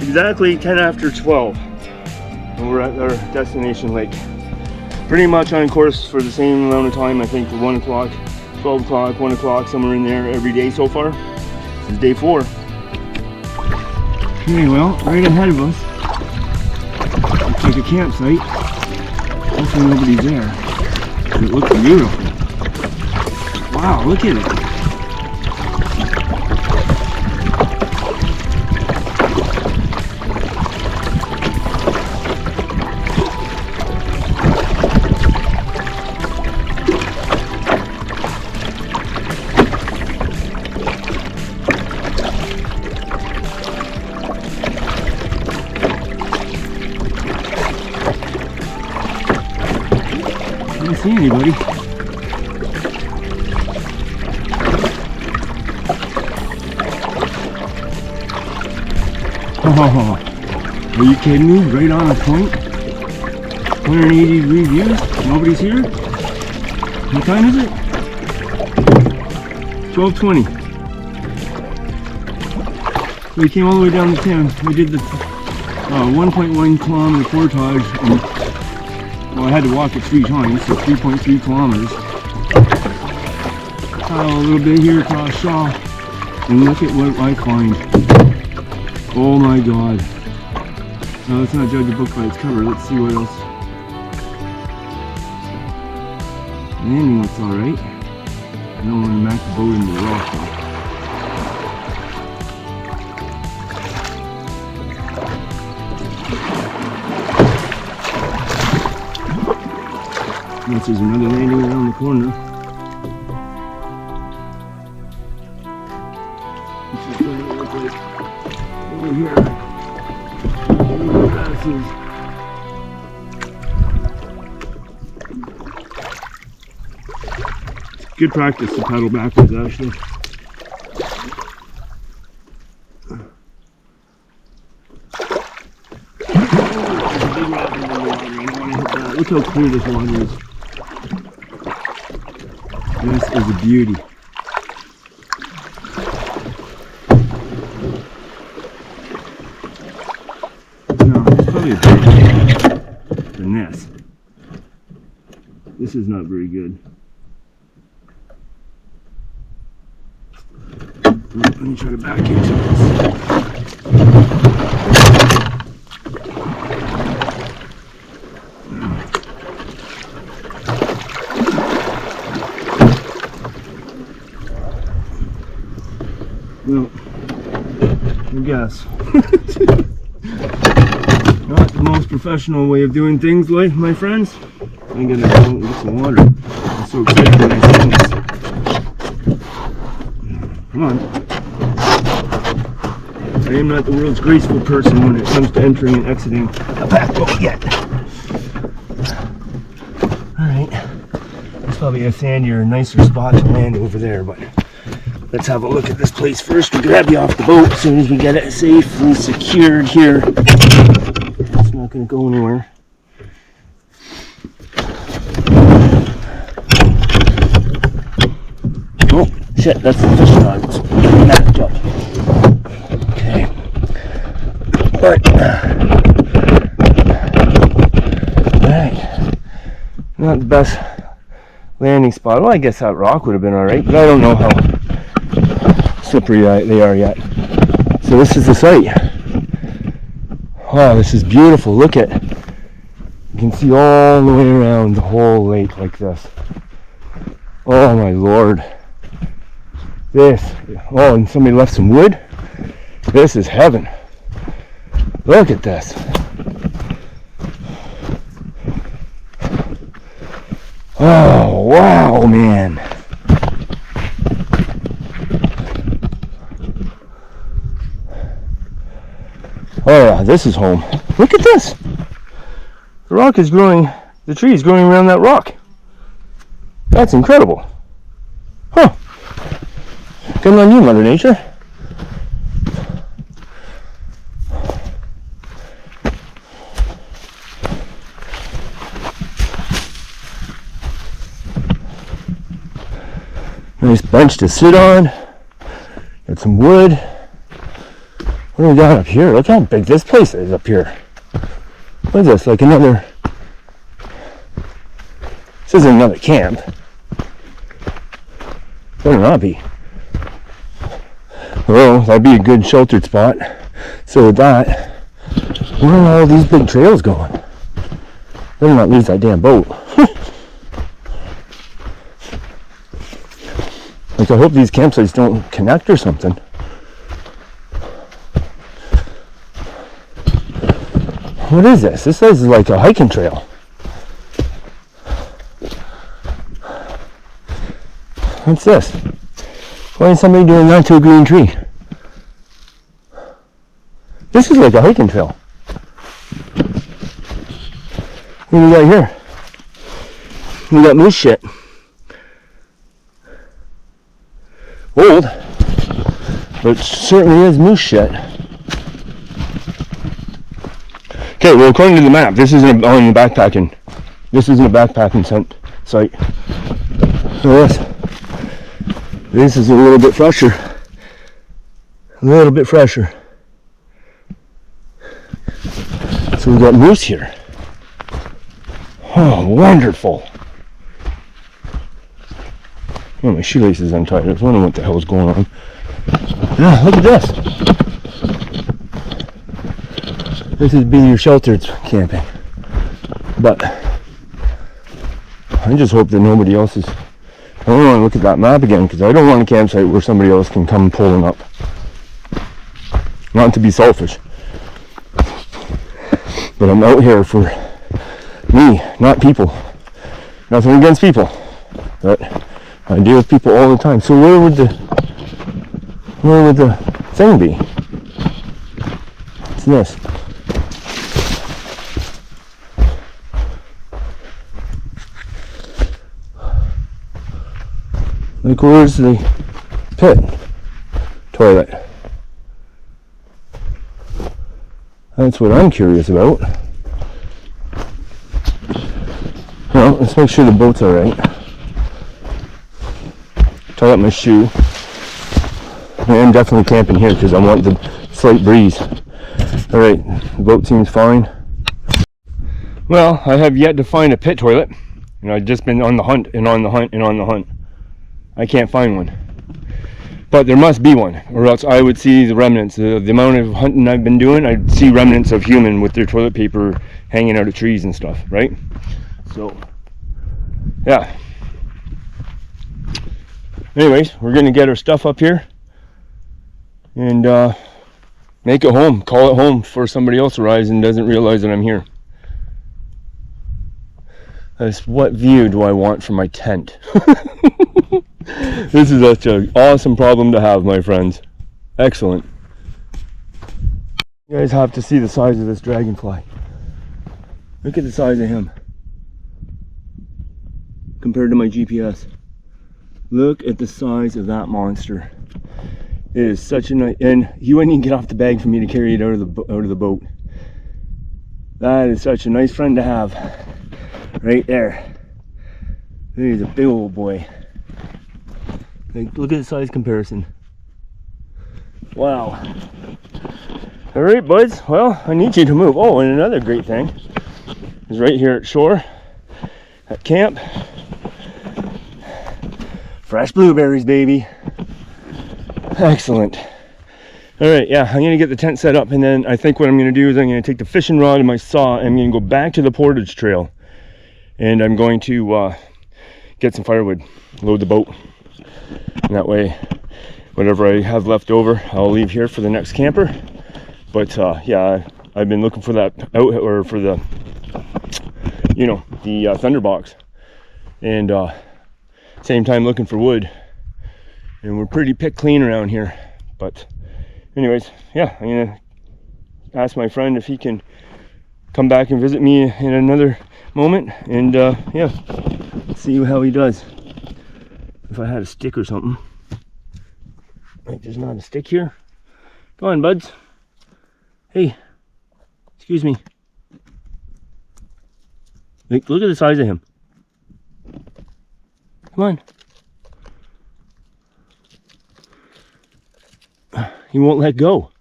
Speaker 1: exactly 10 after 12. And we're at our destination lake. Pretty much on course for the same amount of time, I think 1 o'clock, 12 o'clock, 1 o'clock, somewhere in there every day so far. This is day 4. Okay, well, right ahead of us, looks like a campsite. Hopefully nobody's there. It looks beautiful. Wow, look at it. I don't see anybody. Oh, are you kidding me? Right on a point? 180 degree views? Nobody's here? What time is it? 12:20. So we came all the way down to town. We did the 1.1 kilometer portage. And, well, I had to walk it 3 times, so 3.3 kilometers. A little bit here across Shah. And look at what I find. Oh my god. Now let's not judge a book by its cover. Let's see what else. Landing looks alright. I don't want to knock the boat into the rock though. This is another landing around the corner. This is going to look like over here. Grasses. It's good practice to paddle backwards, actually. Look how clear this water is. This is a beauty. No, it's probably a bigger than this. This is not very good. Let me try to back into this. Well, I guess. Not the most professional way of doing things, like my friends. I'm gonna go and get some water. I'm so excited when I see this. Come on. I am not the world's graceful person when it comes to entering and exiting a back boat yet. Alright. There's probably a sandier, nicer spot to land over there, but let's have a look at this place first. We'll grab you off the boat as soon as we get it safely secured here. It's not going to go anywhere. Oh, shit, that's the fishing rod. It's backed up. Okay. But, alright. Not the best landing spot. Well, I guess that rock would have been alright, but I don't know how slippery they are yet. So this is the site. Wow, this is beautiful. Look at it. You can see all the way around the whole lake like this. Oh my lord. This. Oh, and somebody left some wood. This is heaven. Look at this. Oh wow, man. Oh yeah, this is home. Look at this. The rock is growing, the tree is growing around that rock. That's incredible. Huh. Good on you, Mother Nature. Nice bench to sit on. Got some wood. What do we got up here? Look how big this place is up here. What is this? Like another... This isn't another camp. Better not be. Well, that'd be a good sheltered spot. So with that, where are all these big trails going? Better not lose that damn boat. Like, I hope these campsites don't connect or something. What is this? This is like a hiking trail. What's this? Why is somebody doing that to a green tree? This is like a hiking trail. What do we got here? We got moose shit. Old, but certainly is moose shit. Okay, well, according to the map, this isn't on the backpacking. This isn't a backpacking site. So this is a little bit fresher. A little bit fresher. So we got moose here. Oh, wonderful. Oh, my shoelace is untied. I was wondering what the hell is going on. Yeah, look at this. This is be your sheltered camping. But I just hope that nobody else is... I don't want to look at that map again, because I don't want a campsite where somebody else can come pulling up. Not to be selfish, but I'm out here for me, not people. Nothing against people, but I deal with people all the time. So where would the thing be? What's this? Like, where's the pit toilet? That's what I'm curious about. Well, let's make sure the boat's alright. Tie up my shoe. I am definitely camping here because I want the slight breeze. Alright, the boat seems fine. Well, I have yet to find a pit toilet. And I've just been on the hunt and on the hunt and on the hunt. I can't find one. But there must be one, or else I would see the remnants. The amount of hunting I've been doing, I'd see remnants of human with their toilet paper hanging out of trees and stuff, right? So, yeah. Anyways, we're going to get our stuff up here and make it home. Call it home before somebody else arrives and doesn't realize that I'm here. What view do I want from my tent? This is such an awesome problem to have, my friends. Excellent. You guys have to see the size of this dragonfly. Look at the size of him compared to my GPS. Look at the size of that monster. It is such a nice, and he wouldn't even get off the bag for me to carry it out of the boat. That is such a nice friend to have, right there. He's a big old boy. Like, look at the size comparison. Wow. All right, buds. Well, I need you to move. Oh, and another great thing is right here at shore, at camp. Fresh blueberries, baby. Excellent. All right, yeah, I'm gonna get the tent set up, and then I think what I'm gonna do is I'm gonna take the fishing rod and my saw, and I'm gonna go back to the portage trail, and I'm going to get some firewood, load the boat, and that way, whatever I have left over, I'll leave here for the next camper. But yeah, I've been looking for that out, or for the, you know, the thunderbox, and same time looking for wood, and we're pretty pick clean around here. But anyways, yeah, I'm gonna ask my friend if he can come back and visit me in another moment, and yeah, see how he does. If I had a stick or something. Like, there's not a stick here. Come on, buds. Hey, excuse me. Like, look at the size of him. Come on. He won't let go.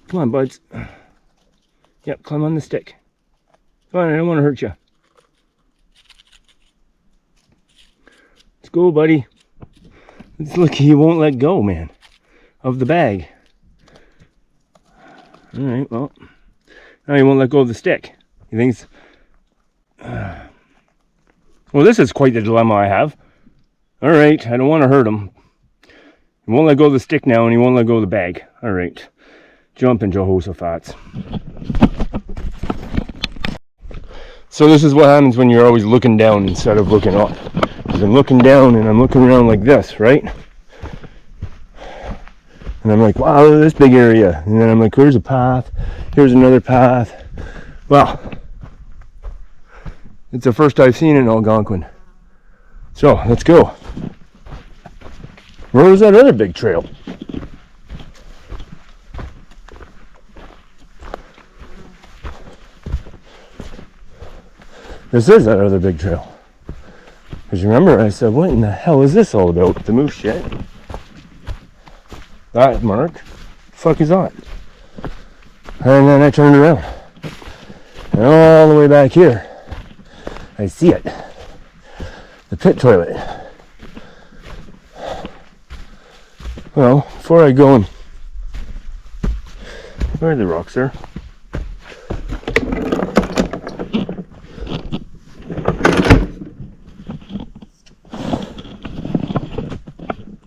Speaker 1: Come on, buds. Yep, climb on the stick. Come on, I don't want to hurt you. Let's go, buddy. Let's look, he won't let go, man, of the bag. All right, well, now he won't let go of the stick. He thinks, Well, this is quite the dilemma I have. All right, I don't want to hurt him. He won't let go of the stick now, and he won't let go of the bag. All right, jumping Jehoshaphat's. So this is what happens when you're always looking down instead of looking up. Because I'm looking down and I'm looking around like this, right? And I'm like, wow, look at this big area. And then I'm like, here's a path. Here's another path. Well, it's the first I've seen in Algonquin. So, let's go. Where was that other big trail? This is that other big trail. Because remember, I said, what in the hell is this all about? The moose shit. That mark. The fuck is that? And then I turned around. And all the way back here, I see it. The pit toilet. Well, before I go and... Where are the rocks there?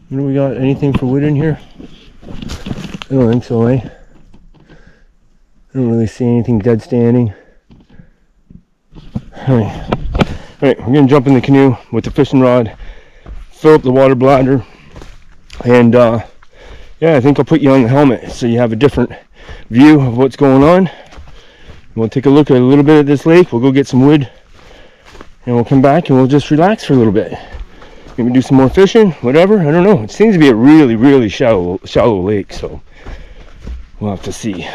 Speaker 1: Do we got anything for wood in here? I don't think so, eh? I don't really see anything dead standing. Alright, we're gonna jump in the canoe with the fishing rod, fill up the water bladder, and yeah, I think I'll put you on the helmet so you have a different view of what's going on. We'll take a look at a little bit of this lake, we'll go get some wood, and we'll come back and we'll just relax for a little bit. Maybe do some more fishing, whatever, I don't know. It seems to be a really, really shallow lake, so we'll have to see.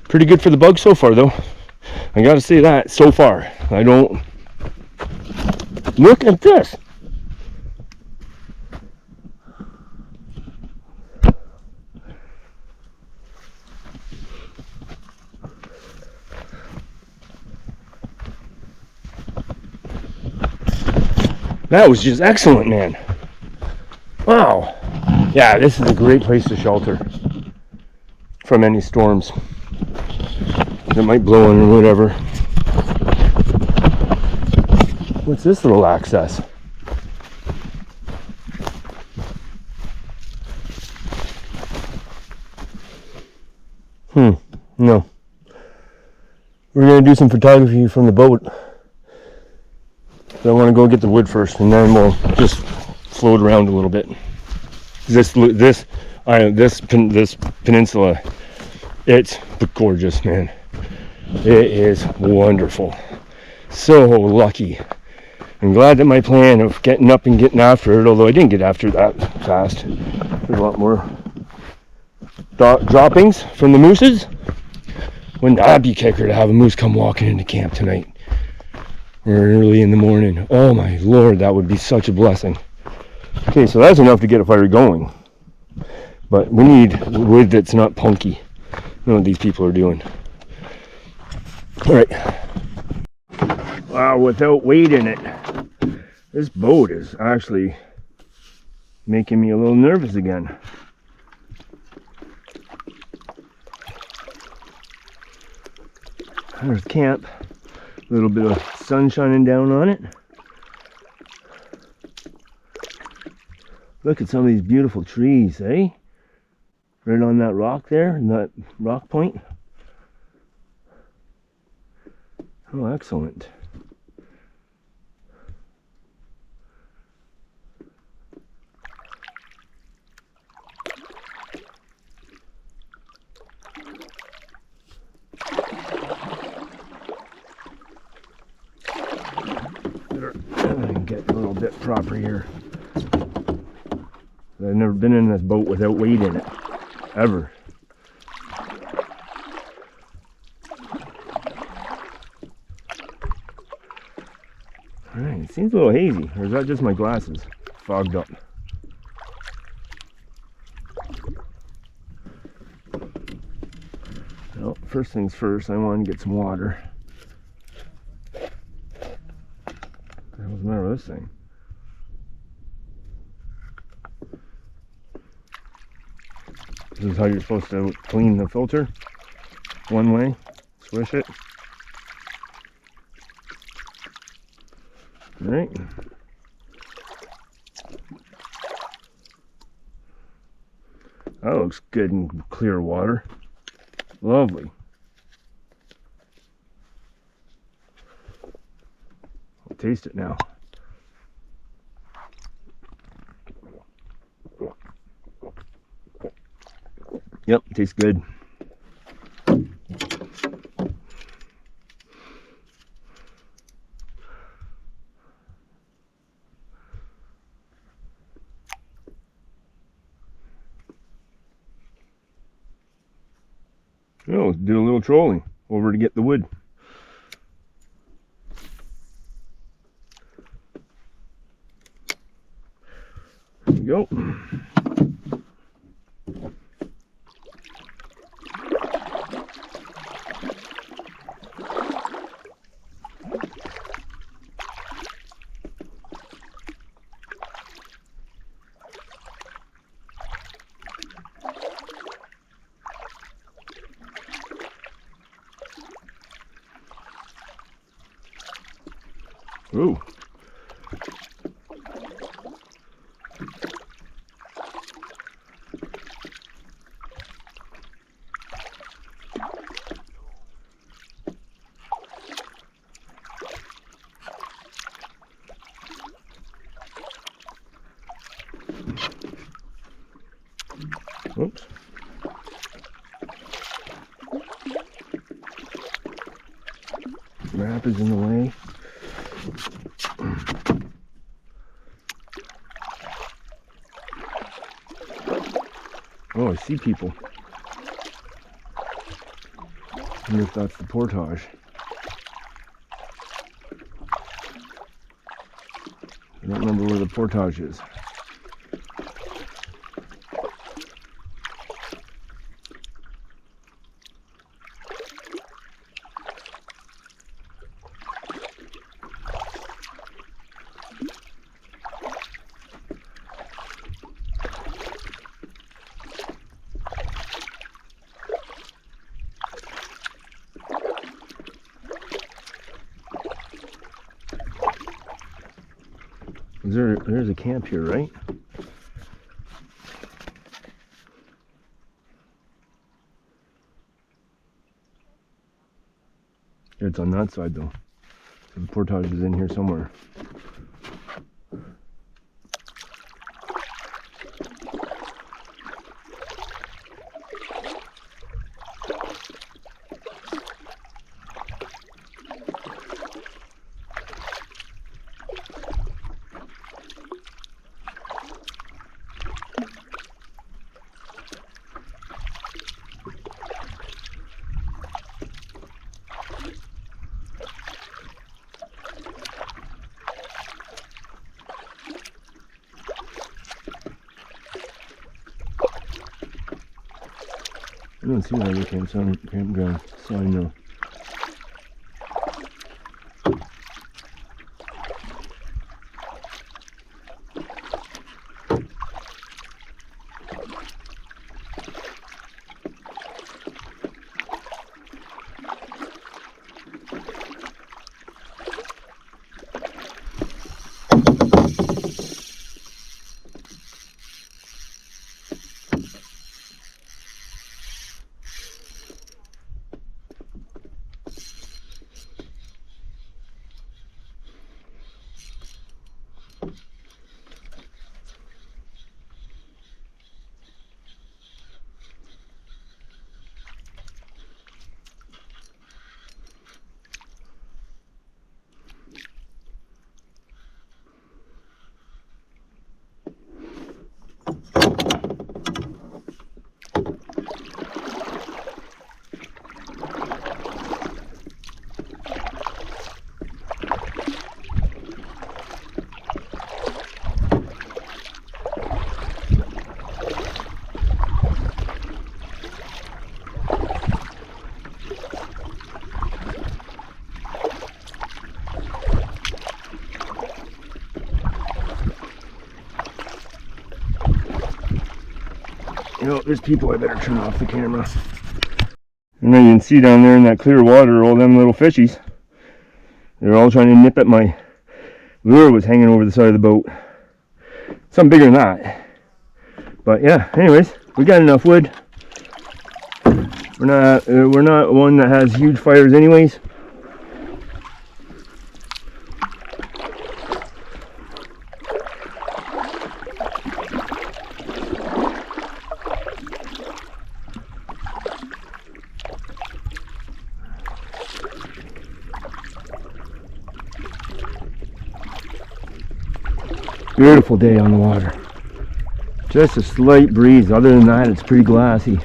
Speaker 1: Pretty good for the bugs so far, though. I gotta say that, so far. I don't... Look at this! That was just excellent, man. Wow. Yeah, this is a great place to shelter from any storms that might blow in or whatever. What's this little access? No. We're gonna do some photography from the boat. So I want to go get the wood first, and then we'll just float around a little bit. This peninsula, it's gorgeous, man. It is wonderful. So lucky. I'm glad that my plan of getting up and getting after it, although I didn't get after it that fast. There's a lot more droppings from the mooses. Wouldn't that be kicker to have a moose come walking into camp tonight? Or early in the morning. Oh my lord, that would be such a blessing. Okay, so that's enough to get a fire going. But we need wood that's not punky. I don't know what these people are doing. Alright. Wow, without weight in it. This boat is actually making me a little nervous again. There's camp. A little bit of sun shining down on it. Look at some of these beautiful trees, eh? Right on that rock there, that rock point. Oh, excellent. Get a little bit proper here. I've never been in this boat without weight in it, ever. Alright, it seems a little hazy, or is that just my glasses fogged up? Well, first things first, I want to get some water. What's the matter with this thing? This is how you're supposed to clean the filter. One way, swish it. Right. That looks good in clear water. Lovely. I'll taste it now. Yep, tastes good. Oh, let's do a little trolling over to get the wood. There we go. Ooh. Oops. Wrap is in the way. Oh, I see people. I wonder if that's the portage. I don't remember where the portage is. There's a camp here, right? Yeah, it's on that side though. So the portage is in here somewhere. I don't see another campground sign though. You know, there's people. I better turn off the camera. And then you can see down there in that clear water all them little fishies. They're all trying to nip at my lure was hanging over the side of the boat. Something bigger than that. But yeah, anyways, we got enough wood. We're not one that has huge fires anyways. Beautiful day on the water. Just a slight breeze. Other than that, it's pretty glassy.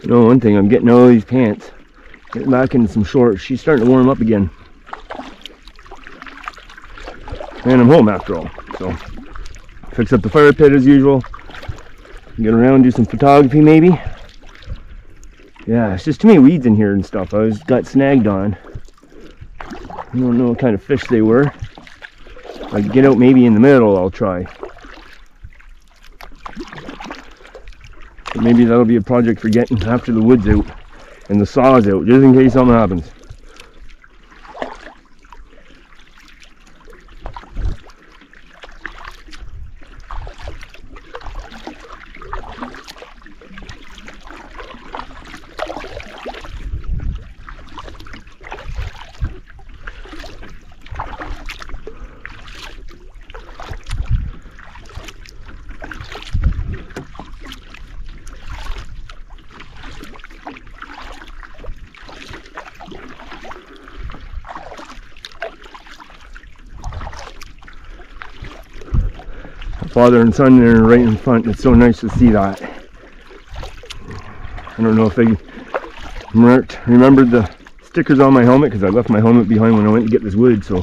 Speaker 1: You know, one thing, I'm getting all these pants, getting back into some shorts. She's starting to warm up again. And I'm home after all, so fix up the fire pit as usual, get around, do some photography maybe. Yeah, it's just too many weeds in here and stuff. I got snagged on. I don't know what kind of fish they were. If I get out maybe in the middle, I'll try. But maybe that'll be a project for getting after the wood's out and the saw's out, just in case something happens. Father and son there right in front. It's so nice to see that. I don't know if they remembered the stickers on my helmet, because I left my helmet behind when I went to get this wood. So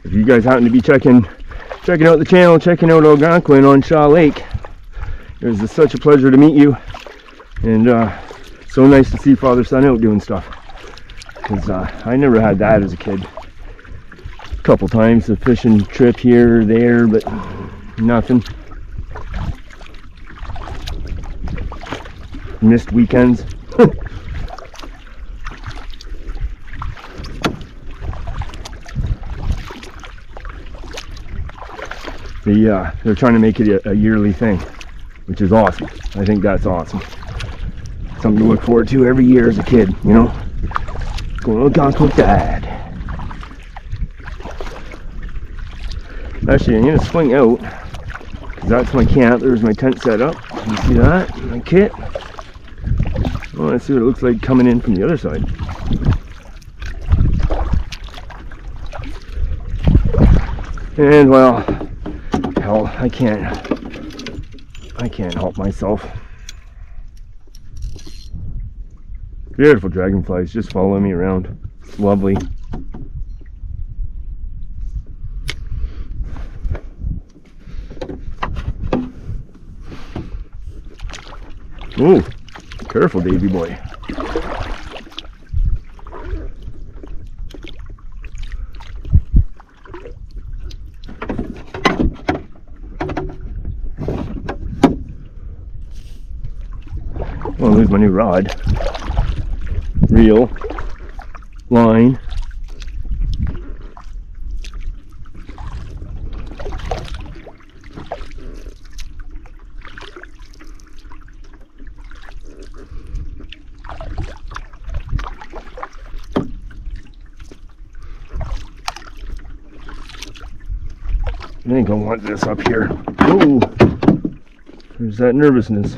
Speaker 1: if you guys happen to be checking out the channel, checking out Algonquin on Shah Lake, it was such a pleasure to meet you, and so nice to see father son out doing stuff, because I never had that as a kid. A couple times a fishing trip here or there, but nothing. Missed weekends. They're trying to make it a yearly thing, which is awesome. I think that's awesome. Something to look forward to every year as a kid, you know? Going to Algonquin with Dad. Actually, I'm going to swing out, because that's my camp. There's my tent set up. You see that? My kit. Well, let's see what it looks like coming in from the other side. And well, hell, I can't help myself. Beautiful dragonflies just following me around. It's lovely. Ooh, careful, Davy boy. Oh, there's my new rod. Reel, line. I think I want this up here. Oh, there's that nervousness.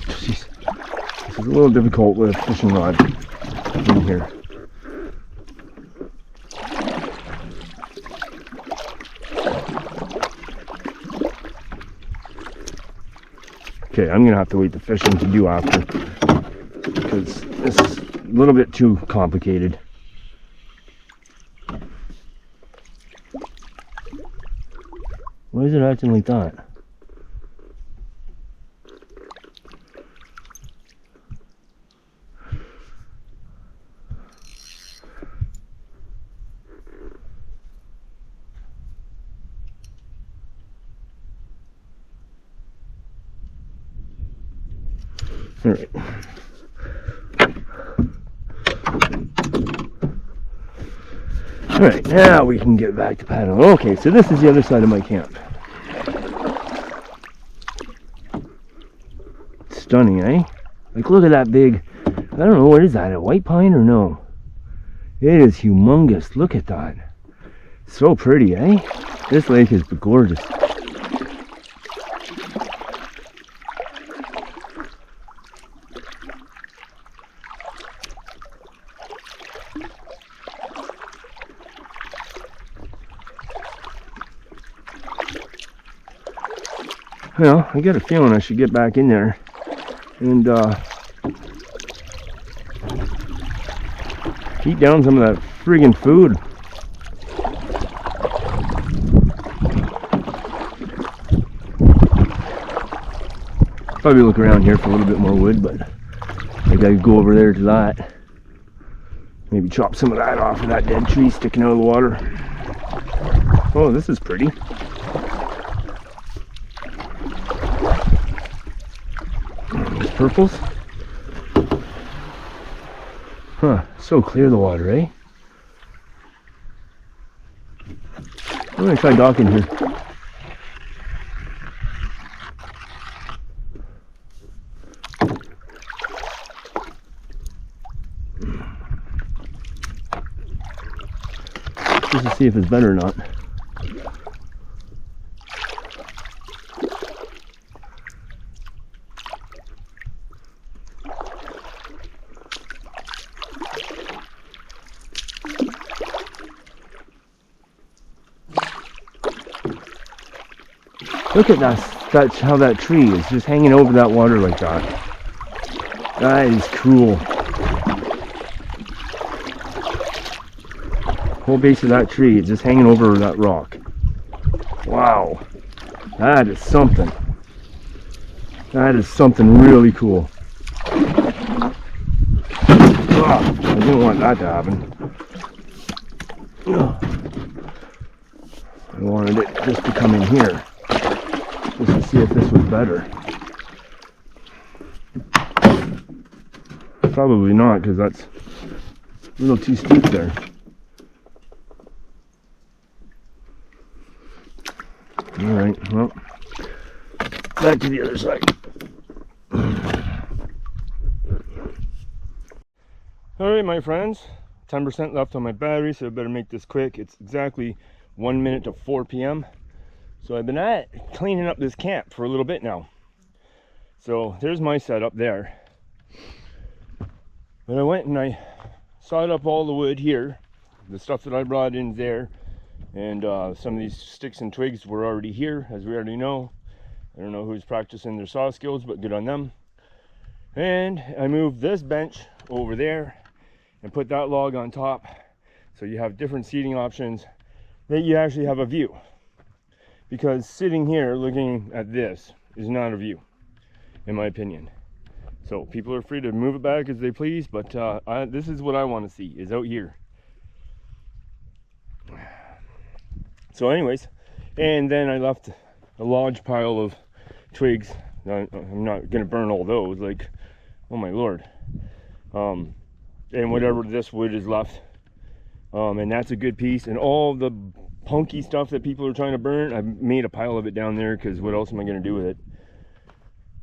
Speaker 1: Jeez. This is a little difficult with a fishing rod in here. Okay, I'm gonna have to wait the fishing to do after, because this is a little bit too complicated. Why is it acting like that? All right. All right, now we can get back to paddling. Okay, so this is the other side of my camp. Stunning, eh? Like, look at that big, I don't know, what is that, a white pine or no? It is humongous. Look at that. So pretty, eh? This lake is gorgeous. Well, I got a feeling I should get back in there and eat down some of that friggin' food. Probably look around here for a little bit more wood, but I gotta go over there to that. Maybe chop some of that off of that dead tree sticking out of the water. Oh, this is pretty. Purples. Huh, so clear the water, eh? I'm gonna try docking here. Just to see if it's better or not. Look at that's how that tree is just hanging over that water like that. That is cool. Whole base of that tree is just hanging over that rock. Wow. That is something. That is something really cool. Oh, I didn't want that to happen. I wanted it just to come in here. Just to see if this was better. Probably not, because that's a little too steep there. Alright, well, back to the other side. Alright, my friends, 10% left on my battery, so I better make this quick. It's exactly 1 minute to 4 p.m. So I've been cleaning up this camp for a little bit now. So there's my setup there. But I went and I sawed up all the wood here. The stuff that I brought in there. And some of these sticks and twigs were already here, as we already know. I don't know who's practicing their saw skills, but good on them. And I moved this bench over there and put that log on top. So you have different seating options that you actually have a view. Because sitting here looking at this is not a view, in my opinion. So people are free to move it back as they please, but this is what I want to see, is out here. So anyways, and then I left a large pile of twigs. I'm not going to burn all those, like, oh my lord. And whatever this wood is left, and that's a good piece. And all the punky stuff that people are trying to burn, I made a pile of it down there, because what else am I going to do with it?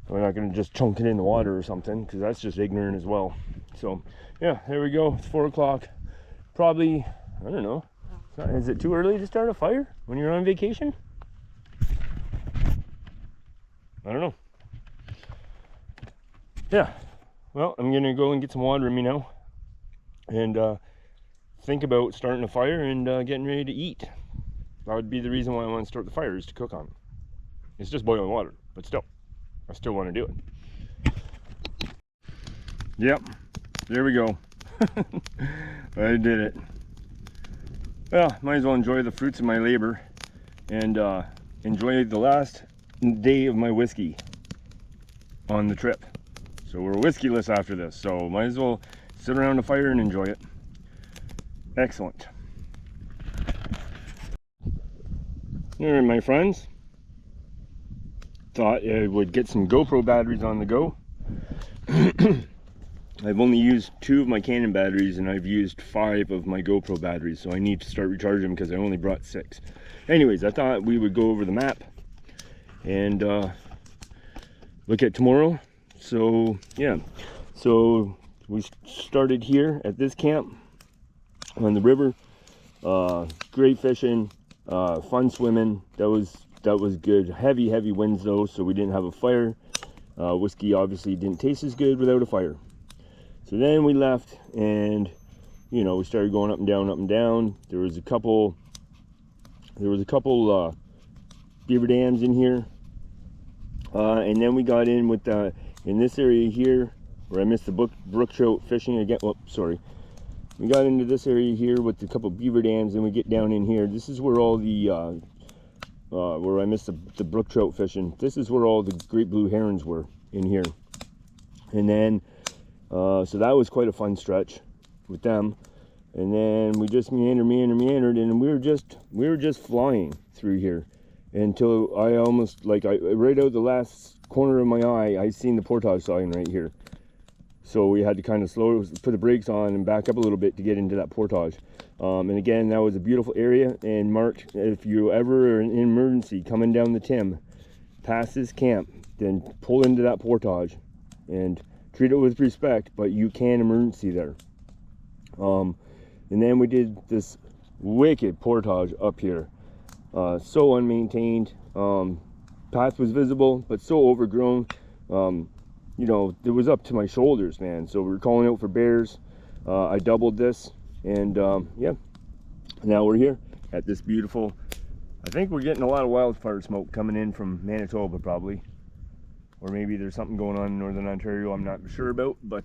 Speaker 1: We're not going to just chunk it in the water or something, because that's just ignorant as well. So yeah, there we go. It's 4 o'clock. Probably, I don't know, is it too early to start a fire when you're on vacation? I don't know. Yeah, well, I'm gonna go and get some water in me now and think about starting a fire and getting ready to eat. That would be the reason why I want to start the fire, is to cook on. It's just boiling water, but still. I still want to do it. Yep, there we go. I did it. Well, might as well enjoy the fruits of my labor and enjoy the last day of my whiskey on the trip. So we're whiskeyless after this, so might as well sit around the fire and enjoy it. Excellent. All right, my friends. Thought I would get some GoPro batteries on the go. I've only used 2 of my Canon batteries and I've used 5 of my GoPro batteries, so I need to start recharging them because I only brought 6. Anyways, I thought we would go over the map and look at tomorrow. So yeah, so we started here at this camp on the river. Great fishing, fun swimming. That was good. Heavy winds though, so we didn't have a fire. Whiskey obviously didn't taste as good without a fire. So then we left and, you know, we started going up and down. There was a couple beaver dams in here. And then we got in with in this area here where I missed the brook trout fishing again. Oh, sorry. We got into this area here with a couple beaver dams, and we get down in here. This is where all the where I missed the brook trout fishing. This is where all the great blue herons were in here. And then so that was quite a fun stretch with them. And then we just meandered, and we were just flying through here until I almost, right out the last corner of my eye, I seen the portage sign right here. So we had to kind of put the brakes on and back up a little bit to get into that portage. And again, that was a beautiful area. And Mark, if you ever are in an emergency coming down the Tim past this camp, then pull into that portage and treat it with respect, but you can emergency there. And then we did this wicked portage up here. So unmaintained. Path was visible, but so overgrown. You know, it was up to my shoulders, man. So we were calling out for bears. I doubled this, and yeah, now we're here at this beautiful, I think we're getting a lot of wildfire smoke coming in from Manitoba probably, or maybe there's something going on in Northern Ontario I'm not sure about, but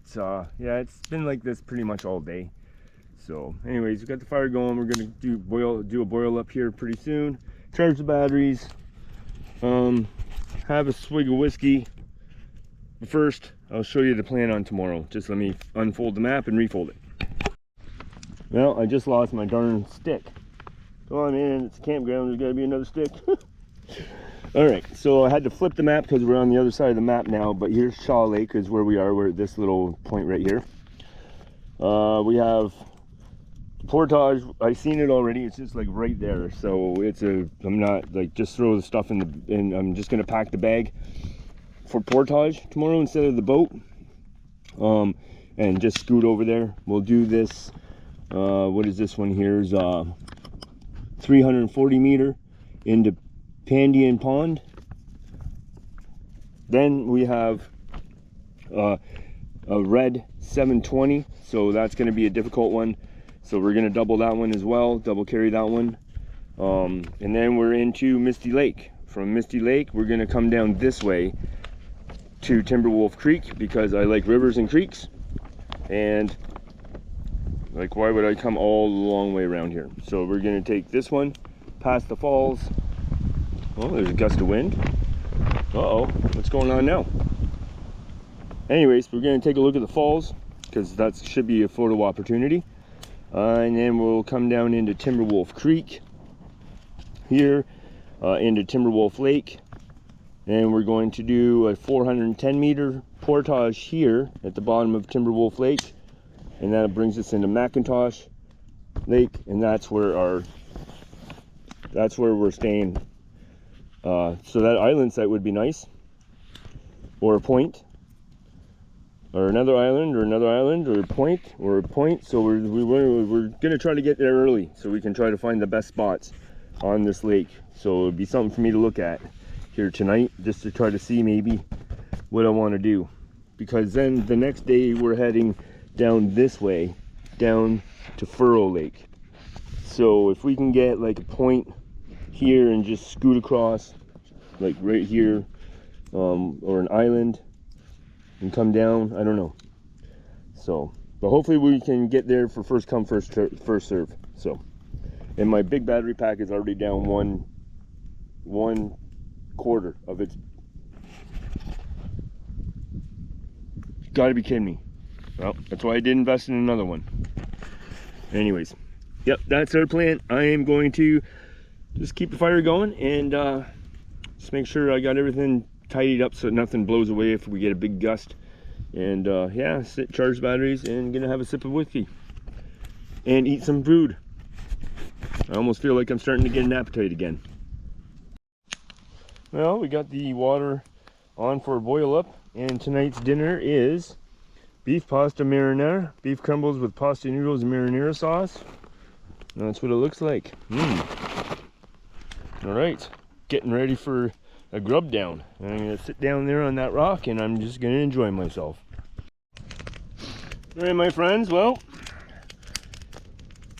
Speaker 1: yeah, it's been like this pretty much all day. So anyways, we got the fire going. We're gonna do a boil up here pretty soon, charge the batteries, have a swig of whiskey. But first, I'll show you the plan on tomorrow. Just let me unfold the map and refold it. Well, I just lost my darn stick. Come on, man, it's a campground. There's gotta be another stick. All right, so I had to flip the map because we're on the other side of the map now. But here's Shah Lake is where we are. We're at this little point right here. We have the portage. I've seen it already. It's just like right there. So I'm not like just throw the stuff in I'm just gonna pack the bag for portage tomorrow instead of the boat, and just scoot over there. We'll do this, what is this one here, is 340 meter into Pandian Pond. Then we have a red 720, so that's going to be a difficult one, so we're going to double that one as well, double carry that one. And then we're into Misty Lake. From Misty Lake we're going to come down this way to Timberwolf Creek because I like rivers and creeks, and like why would I come all the long way around here? So we're gonna take this one past the falls. Oh, there's a gust of wind. Uh-oh, what's going on now? Anyways, we're gonna take a look at the falls because that should be a photo opportunity, and then we'll come down into Timberwolf Creek here, into Timberwolf Lake. And we're going to do a 410 meter portage here at the bottom of Timberwolf Lake, and that brings us into McIntosh Lake, and that's where we're staying. So that island site would be nice, or a point, or another island, or a point. So we're gonna try to get there early so we can try to find the best spots on this lake. So it'd be something for me to look at here tonight, just to try to see maybe what I want to do, because then the next day we're heading down this way down to Furrow Lake. So if we can get like a point here and just scoot across like right here or an island and come down. I don't know. So, but hopefully we can get there for first come, first serve. So, and my big battery pack is already down one quarter of its. Gotta be kidding me. Well, that's why I did invest in another one. Anyways, yep, that's our plan. I am going to just keep the fire going and just make sure I got everything tidied up so nothing blows away if we get a big gust. And yeah, charge batteries and gonna have a sip of whiskey and eat some food. I almost feel like I'm starting to get an appetite again. Well, we got the water on for a boil up, and tonight's dinner is beef pasta marinara, beef crumbles with pasta noodles and marinara sauce. And that's what it looks like. All right, getting ready for a grub down. I'm gonna sit down there on that rock and I'm just gonna enjoy myself. All right, my friends, well,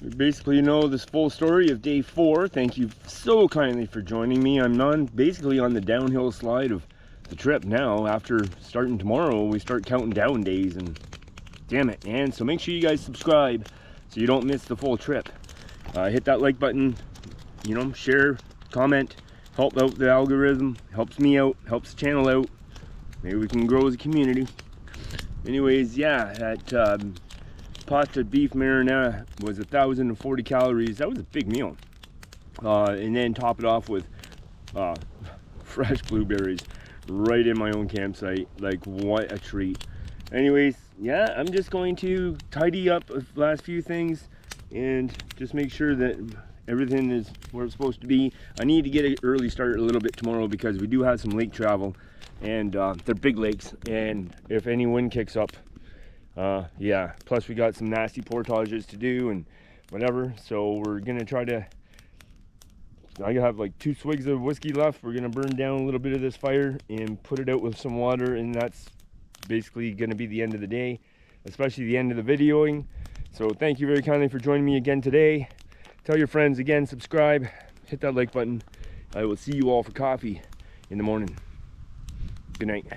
Speaker 1: you basically know this full story of day 4. Thank you so kindly for joining me. I'm basically on the downhill slide of the trip now. After starting tomorrow, we start counting down days, and damn it, man. So make sure you guys subscribe so you don't miss the full trip. Hit that like button, you know, share, comment, help out the algorithm, helps me out, helps the channel out. Maybe we can grow as a community. Anyways, yeah, that pasta beef marinara was 1,040 calories. That was a big meal. And then top it off with fresh blueberries right in my own campsite. Like, what a treat. Anyways, yeah, I'm just going to tidy up the last few things and just make sure that everything is where it's supposed to be. I need to get an early start a little bit tomorrow because we do have some lake travel, and they're big lakes, and if any wind kicks up, yeah, plus we got some nasty portages to do and whatever. So we're gonna try to, I have like 2 swigs of whiskey left. We're gonna burn down a little bit of this fire and put it out with some water, and that's basically gonna be the end of the day, especially the end of the videoing. So thank you very kindly for joining me again today. Tell your friends again, subscribe, hit that like button. I will see you all for coffee in the morning. Good night.